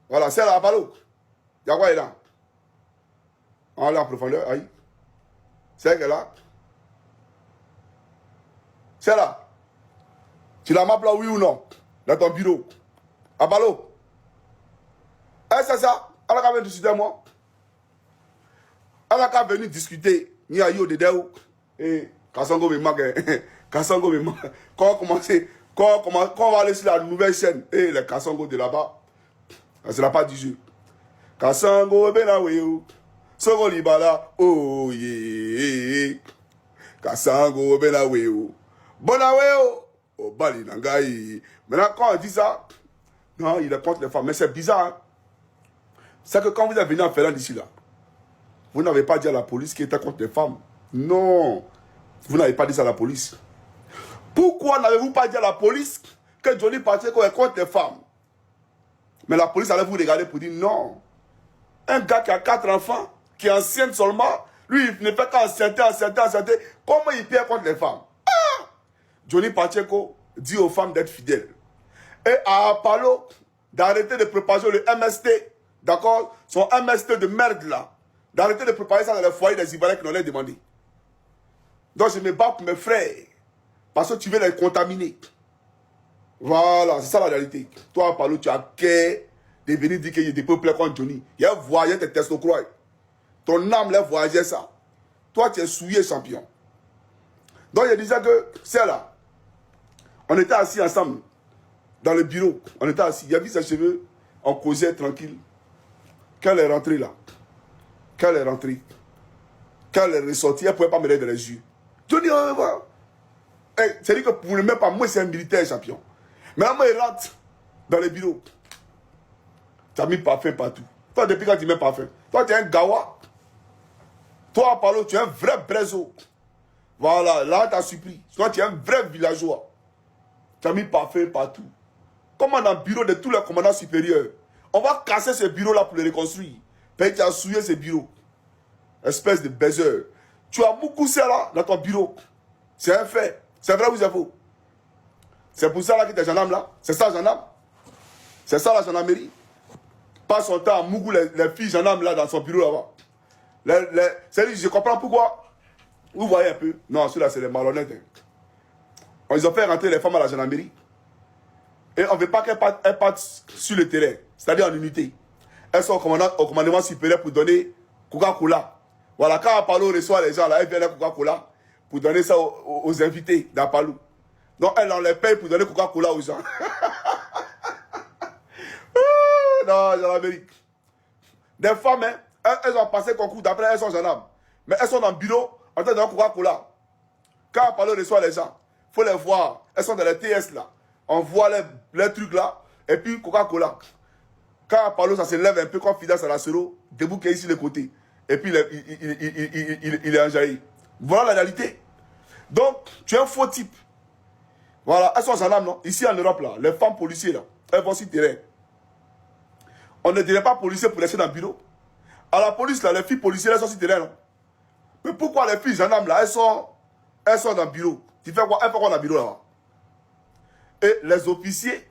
Voilà, c'est là, Apollo. Il y a quoi là? On est en profondeur, aïe. C'est qu'elle est là. C'est là. Tu la mappes là, oui ou non? Dans ton bureau. Apollo. Eh, c'est ça. Elle a qu'à venir discuter avec moi. Elle a qu'à venir discuter. Ni à yo de Déo. Et Kassango me manque. Kassango me manque. Quand on va aller sur la nouvelle chaîne. Et les Kassango de là-bas. C'est la part du jeu. Kassango Benaweo. Sogo Libala. Oh yeah. Kassango Benaweo. Bonaweo. Oh Bali Nangaï. Maintenant, quand on dit ça, non, il est contre les femmes. Mais c'est bizarre. Hein? C'est que quand vous êtes venu en Finlande d'ici là, vous n'avez pas dit à la police qu'il était contre les femmes. Non. Vous n'avez pas dit ça à la police. Pourquoi n'avez-vous pas dit à la police que Johnny Pacheco est contre les femmes? Mais la police allait vous regarder pour dire non. Un gars qui a 4 enfants, qui est enceinte seulement, lui, il ne fait qu'enceinter. Comment il perd contre les femmes? Ah! Johnny Pacheco dit aux femmes d'être fidèles. Et à Apollo d'arrêter de propager le MST, d'accord? Son MST de merde là. D'arrêter de préparer ça dans les foyers des Ivoiriens qui nous l'ont demandé. Donc je me bats pour mes frères. Parce que tu veux les contaminer. Voilà, c'est ça la réalité. Toi, Apollo, tu as qu'à de venir dire qu'il y a des peuples contre Johnny. Il y a voyagé tes testocroix. Ton âme l'a voyagé ça. Toi, tu es souillé champion. Donc je disais que c'est là. On était assis ensemble dans le bureau. On était assis. Il a vu ses cheveux. On causait tranquille. Quand elle est rentrée là. Quand elle est rentrée, quand elle est ressortie, elle ne pouvait pas me regarder dans les yeux. Johnny, on va voir. C'est-à-dire que pour ne même pas, moi c'est un militaire champion. Mais là, moi, il rentre dans le bureau. Tu as mis parfum partout. Toi, depuis quand tu mets parfum, toi, tu es un gawa. Toi, Apollo, tu es un vrai brezo. Voilà, là, tu as surpris. Toi, tu es un vrai villageois. Tu as mis parfum partout. comme dans le bureau de tous les commandants supérieurs. On va casser ce bureau-là pour le reconstruire. Puis tu as souillé ce bureau. Espèce de baiser. Tu as Moukoussia là dans ton bureau. C'est un fait. C'est vrai ou c'est faux? C'est pour ça là que tu es gendarme là. C'est ça gendarme. C'est ça la gendarmerie. Passe son temps à Mougou les filles gendarmes là dans son bureau là-bas. Je comprends pourquoi. Vous voyez un peu. Non, ceux-là c'est les malhonnêtes. Hein. Ils ont fait rentrer les femmes à la gendarmerie. Et on ne veut pas qu'elles partent sur le terrain. C'est-à-dire en unité. Elles sont au commandement supérieur pour donner Coca-Cola. Voilà, quand Apalo reçoit les gens là, elles viennent à Coca-Cola pour donner ça aux invités d'Apalo. Donc elles, on les paye pour donner Coca-Cola aux gens. Non, gendarmerie. Des femmes, hein, elles ont passé concours d'après, elles sont gendarmes. Mais elles sont dans le bureau en train de donner Coca-Cola. Quand Apalo reçoit les gens, il faut les voir. Elles sont dans les TS là. On voit les trucs là. Et puis Coca-Cola. Quand Apalo, ça se lève un peu comme Fidel Saracero, debout qui est ici le côté. Et puis il est enjaillé. Voilà la réalité. Donc, tu es un faux type. Voilà, elles sont gendarmes, non? Ici en Europe, là, les femmes policiers, là, elles vont sur le terrain. On ne dirait pas policier pour laisser dans le bureau. À la police, là, les filles policières, elles sont sur le terrain, non? Mais pourquoi les filles gendarmes, là, elles sont dans le bureau? Tu fais quoi? Elles font quoi dans le bureau, là? Et les officiers,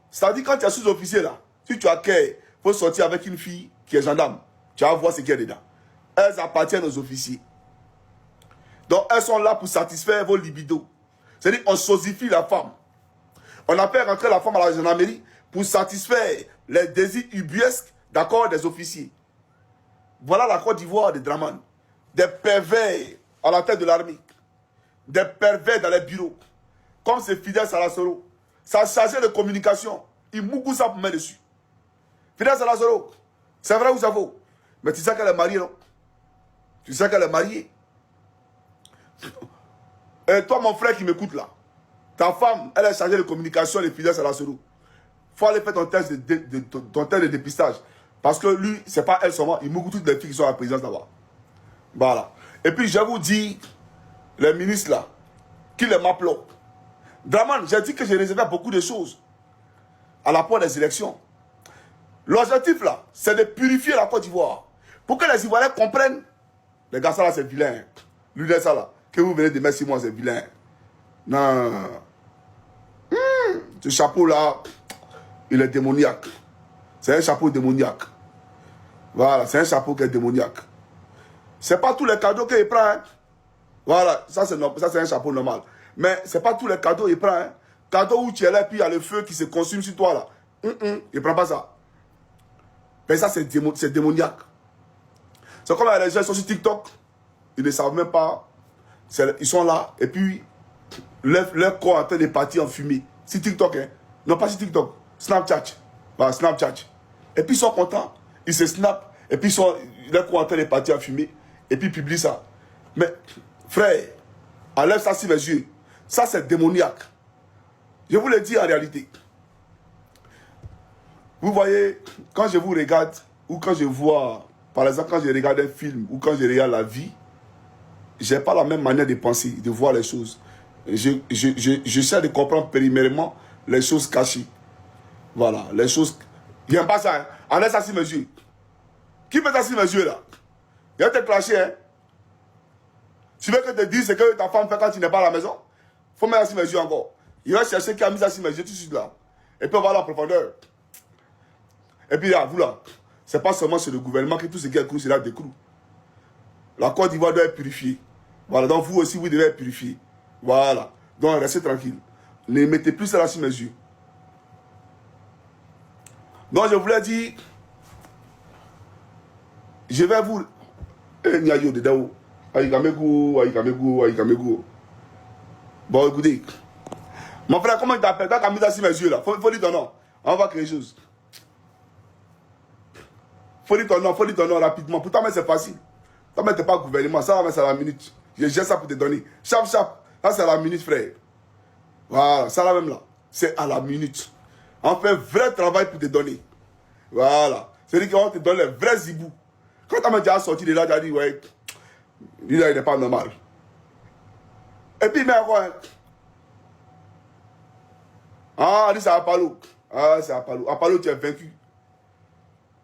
c'est-à-dire quand tu es sous-officier, là, si tu as il faut sortir avec une fille qui est gendarme. Tu vas voir ce qu'il y a dedans. Elles appartiennent aux officiers. Donc, elles sont là pour satisfaire vos libidos. C'est-à-dire, on sosifie la femme. On a fait rentrer la femme à la gendarmerie pour satisfaire les désirs ubuesques, d'accord, des officiers. Voilà la Côte d'Ivoire de Draman. Des pervers à la tête de l'armée. Des pervers dans les bureaux. Comme c'est Fidel Saracero. Ça chargé de communication. Il mougou ça pour mettre dessus. Fidel Saracero, c'est vrai ou c'est faux? Mais tu sais qu'elle est mariée, non? Tu sais qu'elle est mariée. Et toi, mon frère qui m'écoute là, ta femme, elle est chargée de communication de Fidel Saracero. Il faut aller faire ton test de dépistage. Parce que lui, c'est pas elle seulement, il mougou toutes les filles qui sont à la présidence là-bas. Voilà. Et puis, je vous dis, les ministres là, qui les m'appellent. Draman, j'ai dit que j'ai réservé beaucoup de choses à la porte des élections. L'objectif là, c'est de purifier la Côte d'Ivoire. Pour que les Ivoiriens comprennent, les gars, ça là, c'est vilain. Lui, ça là, que vous venez de mettre sur moi, c'est vilain. Non. Ce chapeau là, il est démoniaque. C'est un chapeau démoniaque. Voilà, c'est un chapeau qui est démoniaque. C'est pas tous les cadeaux qu'il prend. Hein. Voilà, ça c'est un chapeau normal. Mais c'est pas tous les cadeaux qu'il prend. Hein. Cadeau où tu es là, puis il y a le feu qui se consume sur toi là. Il ne prend pas ça. Mais ça, c'est démoniaque. C'est comme les gens sont sur TikTok. Ils ne savent même pas. Ils sont là. Et puis, leur corps est en train de partir en fumée. C'est TikTok, hein. Non, pas sur TikTok. Snapchat. Voilà, Snapchat. Et puis, ils sont contents. Ils se snap. Et puis, leur corps est en train de partir en fumée. Et puis, ils publient ça. Mais, frère, enlève ça sur mes yeux. Ça, c'est démoniaque. Je vous le dis en réalité. Vous voyez, quand je vous regarde, ou quand je vois, par exemple, quand je regarde un film, ou quand je regarde la vie, je n'ai pas la même manière de penser, de voir les choses. J'essaie de comprendre périmètrement les choses cachées. Voilà, les choses... Il n'y a pas ça, hein. Enlève ça sur mes yeux. Qui met ça sur mes yeux, là? Il va te clasher, hein. Tu veux que je te dise ce que ta femme fait quand tu n'es pas à la maison? Il faut mettre ça sur mes yeux encore. Il va chercher qui a mis ça sur mes yeux tout de suite, là. Et puis on va aller en profondeur. Et puis là, vous là, c'est pas seulement sur le gouvernement que tout ce qui est cru, c'est là décroule. La Côte d'Ivoire doit être purifiée. Voilà, donc vous aussi, vous devez être purifié. Voilà. Donc restez tranquille. Ne mettez plus ça là sur mes yeux. Donc je voulais dire, je vais vous... Nyayo de Dao. Aïkamego. Bon, écoutez. Mon frère, comment il t'appelle? Quand tu as mis ça sur mes yeux là, faut dire ton nom. On va voir quelque chose. Faut dire ton nom rapidement. Pour toi, mais c'est facile. Toi, mais t'es pas gouvernement. Ça, c'est à la minute. J'ai ça pour te donner. Chap. Ça, c'est à la minute, frère. Voilà, ça là même là. C'est à la minute. On fait un vrai travail pour te donner. Voilà. C'est-à-dire qu'on te donne les vrais zibous. Quand tu as déjà sorti de là, tu as dit, ouais, lui là, il n'est pas normal. Et puis, mais quoi? Ah, on dit c'est Apollo. Ah, c'est Apollo. Apollo, tu es vaincu.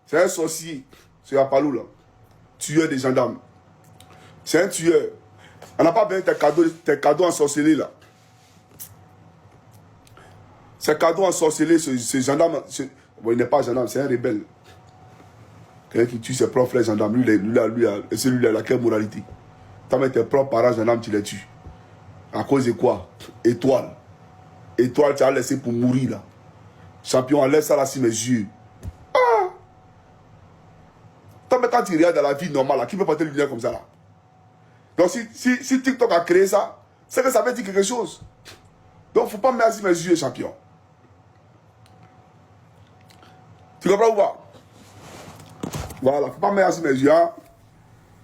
C'est un sorcier. C'est Apollo, là. Tueur des gendarmes. C'est un tueur. On n'a pas besoin de tes cadeaux ensorcelés, là. Ces cadeaux ensorcelés, ce gendarme... Bon, il n'est pas gendarme, c'est un rebelle. Quelqu'un qui tue ses propres frères gendarmes. Lui, celui-là, quelle moralité? Tu as mis tes propres parents gendarmes, tu les tues. À cause de quoi? Étoile. Étoile, tu as laissé pour mourir, là. Champion, enlève ça là sur mes yeux. Ah! Quand tu regardes dans la vie normale, là, qui peut porter le lunettes comme ça, là? Donc, si TikTok a créé ça, c'est que ça veut dire quelque chose. Donc, il ne faut pas mettre sur mes yeux, champion. Tu comprends ou pas? Voilà, il ne faut pas mettre sur mes yeux. Hein?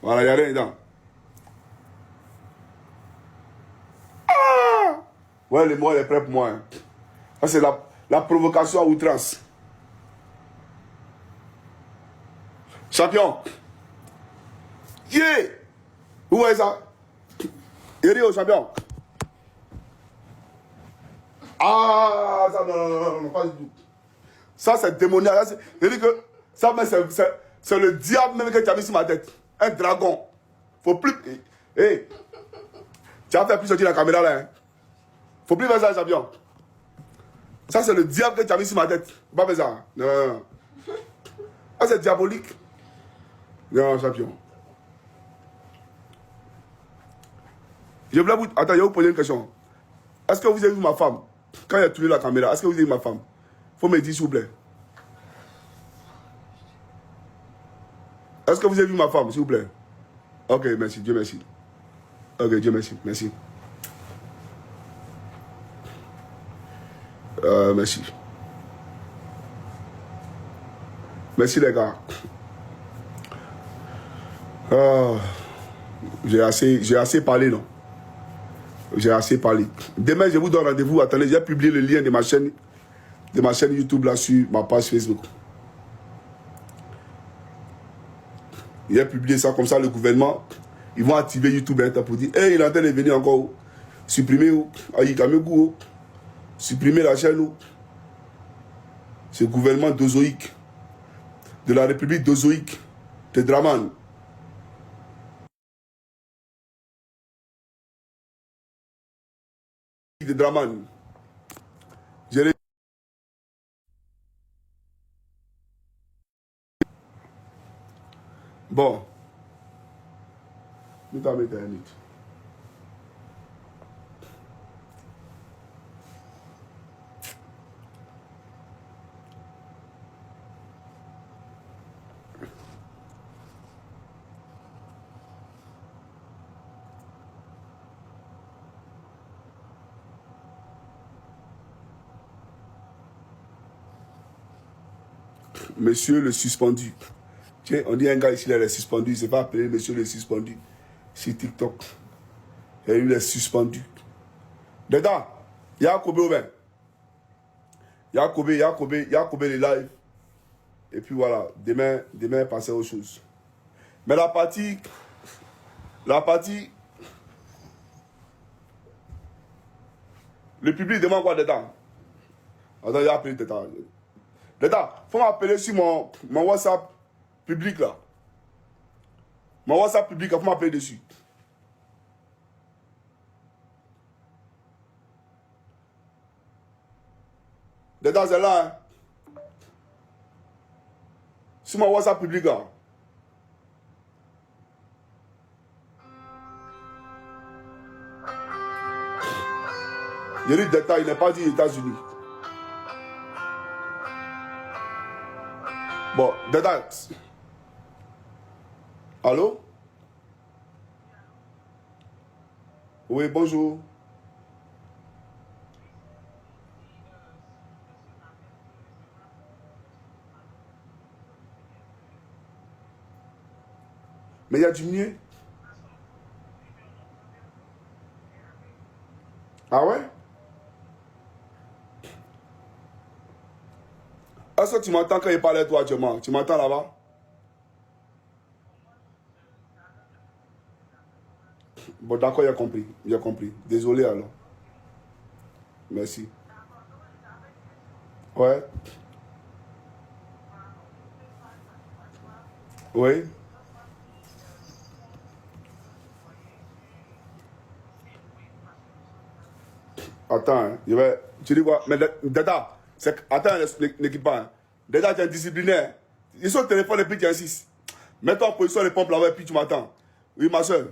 Voilà, il n'y a rien dedans. Ah! Ouais, le mot est prêt pour moi. Hein. Ça, c'est la provocation à outrance. Champion. Yeah! Où est ça? Rio, champion. Ah, ça, non, pas du tout. Ça, c'est démoniaque. C'est-à-dire que ça, c'est le diable même que tu as mis sur ma tête. Un dragon. Faut plus. Hey, tu as fait plus sortir la caméra là. Hein. Faut plus faire ça, champion. Ça, c'est le diable que tu as mis sur ma tête. Faut pas faire ça. Non. Ça, c'est diabolique. Non, champion. Je voulais vous... Attends, je vais vous poser une question. Est-ce que vous avez vu ma femme? Quand il a tourné la caméra, est-ce que vous avez vu ma femme? Faut me dire, s'il vous plaît. Est-ce que vous avez vu ma femme, s'il vous plaît? Ok, merci, Dieu merci. Ok, Dieu merci, merci. Merci. Merci les gars. J'ai assez parlé, non? J'ai assez parlé. Demain, je vous donne rendez-vous. Attendez, j'ai publié le lien de ma chaîne YouTube là sur ma page Facebook. Il a publié ça comme ça, le gouvernement. Ils vont activer YouTube pour dire hey, il est en train de venir encore. Supprimer ou supprimer la chaîne ou. Ce gouvernement dozoïque de la République dozoïque de Draman. De Draman. Bon. Nous t'en mettons un minute. Monsieur le suspendu. Tiens, on dit un gars ici, il est suspendu. Il ne s'est pas appelé monsieur le suspendu. Sur TikTok. Et il est suspendu. Dedans, il y a Kobe Oben. Il y a Kobe les lives. Et puis voilà, demain, passer aux choses. Mais la partie, le public demande quoi dedans? Attends, il a appelé dedans. Dedans, il faut m'appeler sur mon WhatsApp public là. Mon WhatsApp public, il faut m'appeler dessus. Dedans, c'est là. Hein. Sur mon WhatsApp public là. Il y a des détails, il n'est pas dit États-Unis. Bon, dedans. Allô? Oui, bonjour. Mais il y a du mieux. Ah ouais? Est-ce que tu m'entends quand il parle à toi actuellement? Tu m'entends là-bas? Bon, d'accord, j'ai compris. J'ai compris. Désolé alors. Merci. Ouais. Oui. Attends, hein, je vais... Tu dis quoi? Mais Dada, attends, n'équipe pas. Hein. Dada, tu es disciplinaire. Ils sont au téléphone et puis tu insistes. Mets-toi en position les pompes là-bas et puis tu m'attends. Oui, ma soeur.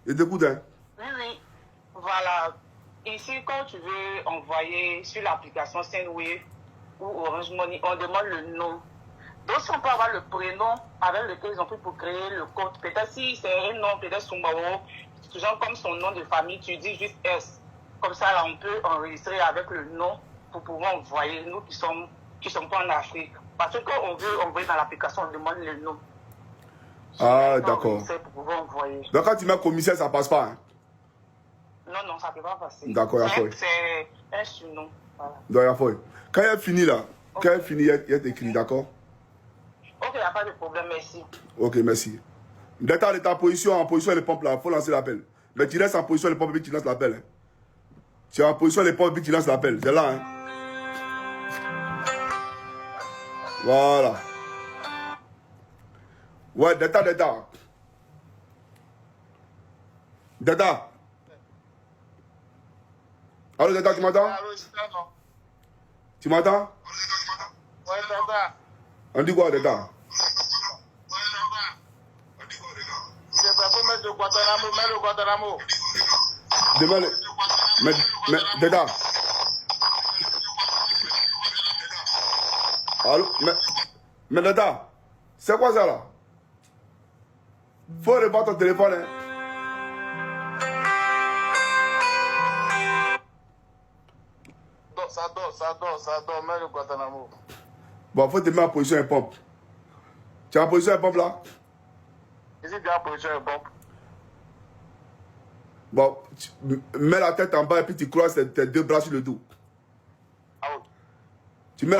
Je t'écoute, hein. Oui, oui. Voilà. Ici, quand tu veux envoyer sur l'application Sendwave ou Orange Money, on demande le nom. Donc, si on peut avoir le prénom avec lequel ils ont pris pour créer le code, peut-être si c'est un nom, peut-être Sumbao, genre comme son nom de famille, tu dis juste S. Comme ça, là, on peut enregistrer avec le nom pour pouvoir envoyer, nous qui sommes pas en Afrique. Parce qu'on veut envoyer dans l'application, on demande le nom. Ah, d'accord. Pour pouvoir envoyer. Donc, quand tu mets commissaire, ça passe pas, hein? Non, ça ne peut pas passer. D'accord, il y a foi. C'est un surnom. Voilà. Donc, il y a foi. Quand il est fini, là, quand il est fini, il est écrit, d'accord? Ok, il n'y a pas de problème, merci. Ok, merci. D'état de ta position, en position de pompe, là, il faut lancer l'appel. Mais tu restes en position de pompe et puis tu lances l'appel. Hein. Tu es en position de pompe et puis tu lances l'appel. C'est là, hein? Voilà. Ouais, Data. Allô, Data, tu m'entends? Tu m'entends? Ouais, Dada. On dit quoi, Data? C'est pas pour mettre le Guantanamo, mets le Guantanamo. Demande. Mais, Data. Allô? Mais Data, c'est quoi ça là? Faut répondre ton téléphone, hein? Ça dort, mets le Guantanamo. Bon, faut te mettre en position de pompe. Tu es en position de pompe là? Ici, tu es en position de pompe. Bon, tu mets la tête en bas et puis tu croises tes deux bras sur le dos. Ah oui. Tu mets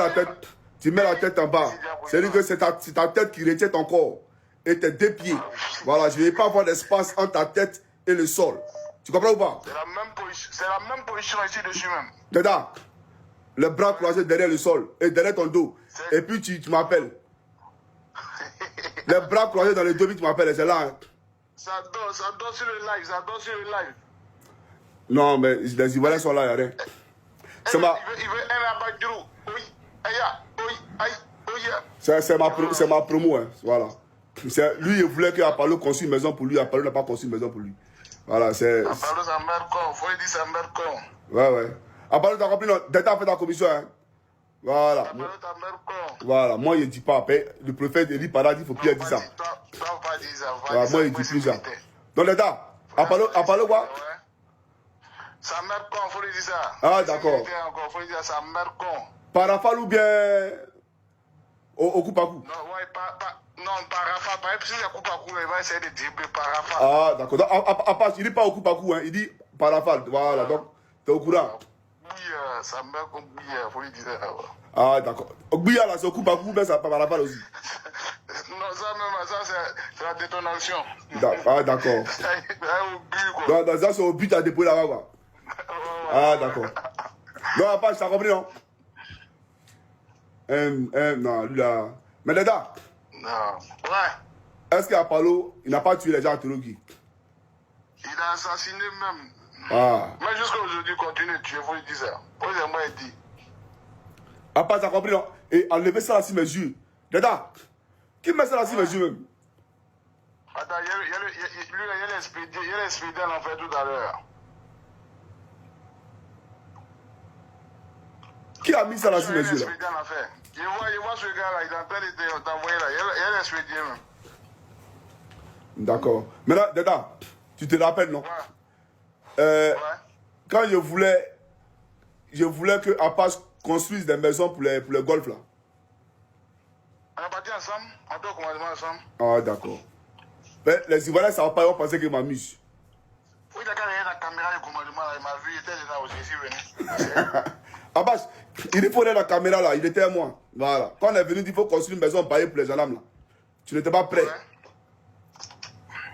la tête en bas. C'est-à-dire que c'est ta tête qui retient ton corps et tes deux pieds. Voilà, je ne vais pas avoir d'espace entre ta tête et le sol. Tu comprends ou pas? C'est la même position ici dessus même. Dada, les bras croisés derrière le sol et derrière ton dos. Et puis tu m'appelles. Les bras croisés dans le dos, puis tu m'appelles. C'est là. Hein. Ça dort sur le live, Non, mais les Ivoiriens sont là, il n'y a rien. Il veut un abadjou. Oui, c'est ma promo, hein. Voilà. Lui, il voulait qu'Apollo construise une maison pour lui. Apollo n'a pas construit une maison pour lui. Voilà, c'est... Apollo, ça merde con. Faut lui dire ça merde con. Ouais. Apollo, t'as compris, non? D'État fait ta commission, hein. Voilà. Apollo, ta merde con. Voilà, moi, je ne dis pas. Le prophète Élie Paradis, il faut plus dire ça. Toi, pas dire ça. Voilà, moi, je ne dis plus ça. Donc, d'État, Apollo quoi? Ça merde con, faut lui dire ça. Ah, d'accord. Faut lui dire ça merde con. Parafal ou bien au coup par coup? Non, Parafal. Par exemple, si c'est coup par coup, il va essayer de dribbler Parafal. Ah, d'accord. Donc, il ne dit pas au coup par coup, hein. Il dit Parafal. Voilà, donc, tu es au courant. Oui, ça merde con, faut lui dire ça. Ah, d'accord. Bouya, là, c'est au coup par coup, mais ça Parafal aussi. Non, ça, c'est la détonation. Ah, d'accord. Donc, ça, c'est au but à déployer là-bas, quoi. Ah, d'accord. Non, Apache, t'as compris, non? Non, lui là. Mais Dada. Non. Ouais. Est-ce qu'Apollo, il n'a pas tué les gens à Turuki? Il a assassiné même. Ah. Mais jusqu'à aujourd'hui, il continue de tuer, faut lui dire ça. Moi, il dit. Apache, t'as compris, non? Et enlever ça là sur mes yeux. Dada. Qui met ça là sur mes yeux même? Attends, il y a l'expédié en fait tout à l'heure. Qui a mis ça là sur mes yeux là? Je vois ce gars là, il est en train de t'envoyer là. Il y a l'expédié même. D'accord. Maintenant, Dada, tu te rappelles, non? Ouais. Quand je voulais que Apache construise des maisons pour les golf là. On est partis ensemble, on doit commandement ensemble. Ah, d'accord. Mais les Ivoiriens, ça va pas, ils vont penser qu'ils m'amusent. Oui, il a regardé la caméra du commandement là, il m'a vu, il était déjà aussi, ici venu. Abache, il faut la caméra là, il était à moi. Voilà. Quand on est venu, il faut construire une maison pareille pour les gendarmes là. Tu n'étais pas prêt. Ouais.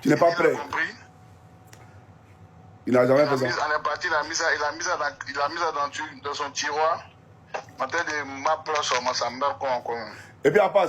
Tu n'es pas prêt. Il n'a jamais fait ça. On est parti, il a mis ça dans son tiroir. Maintenant, ma place, ça me met quoi encore. Et puis, à part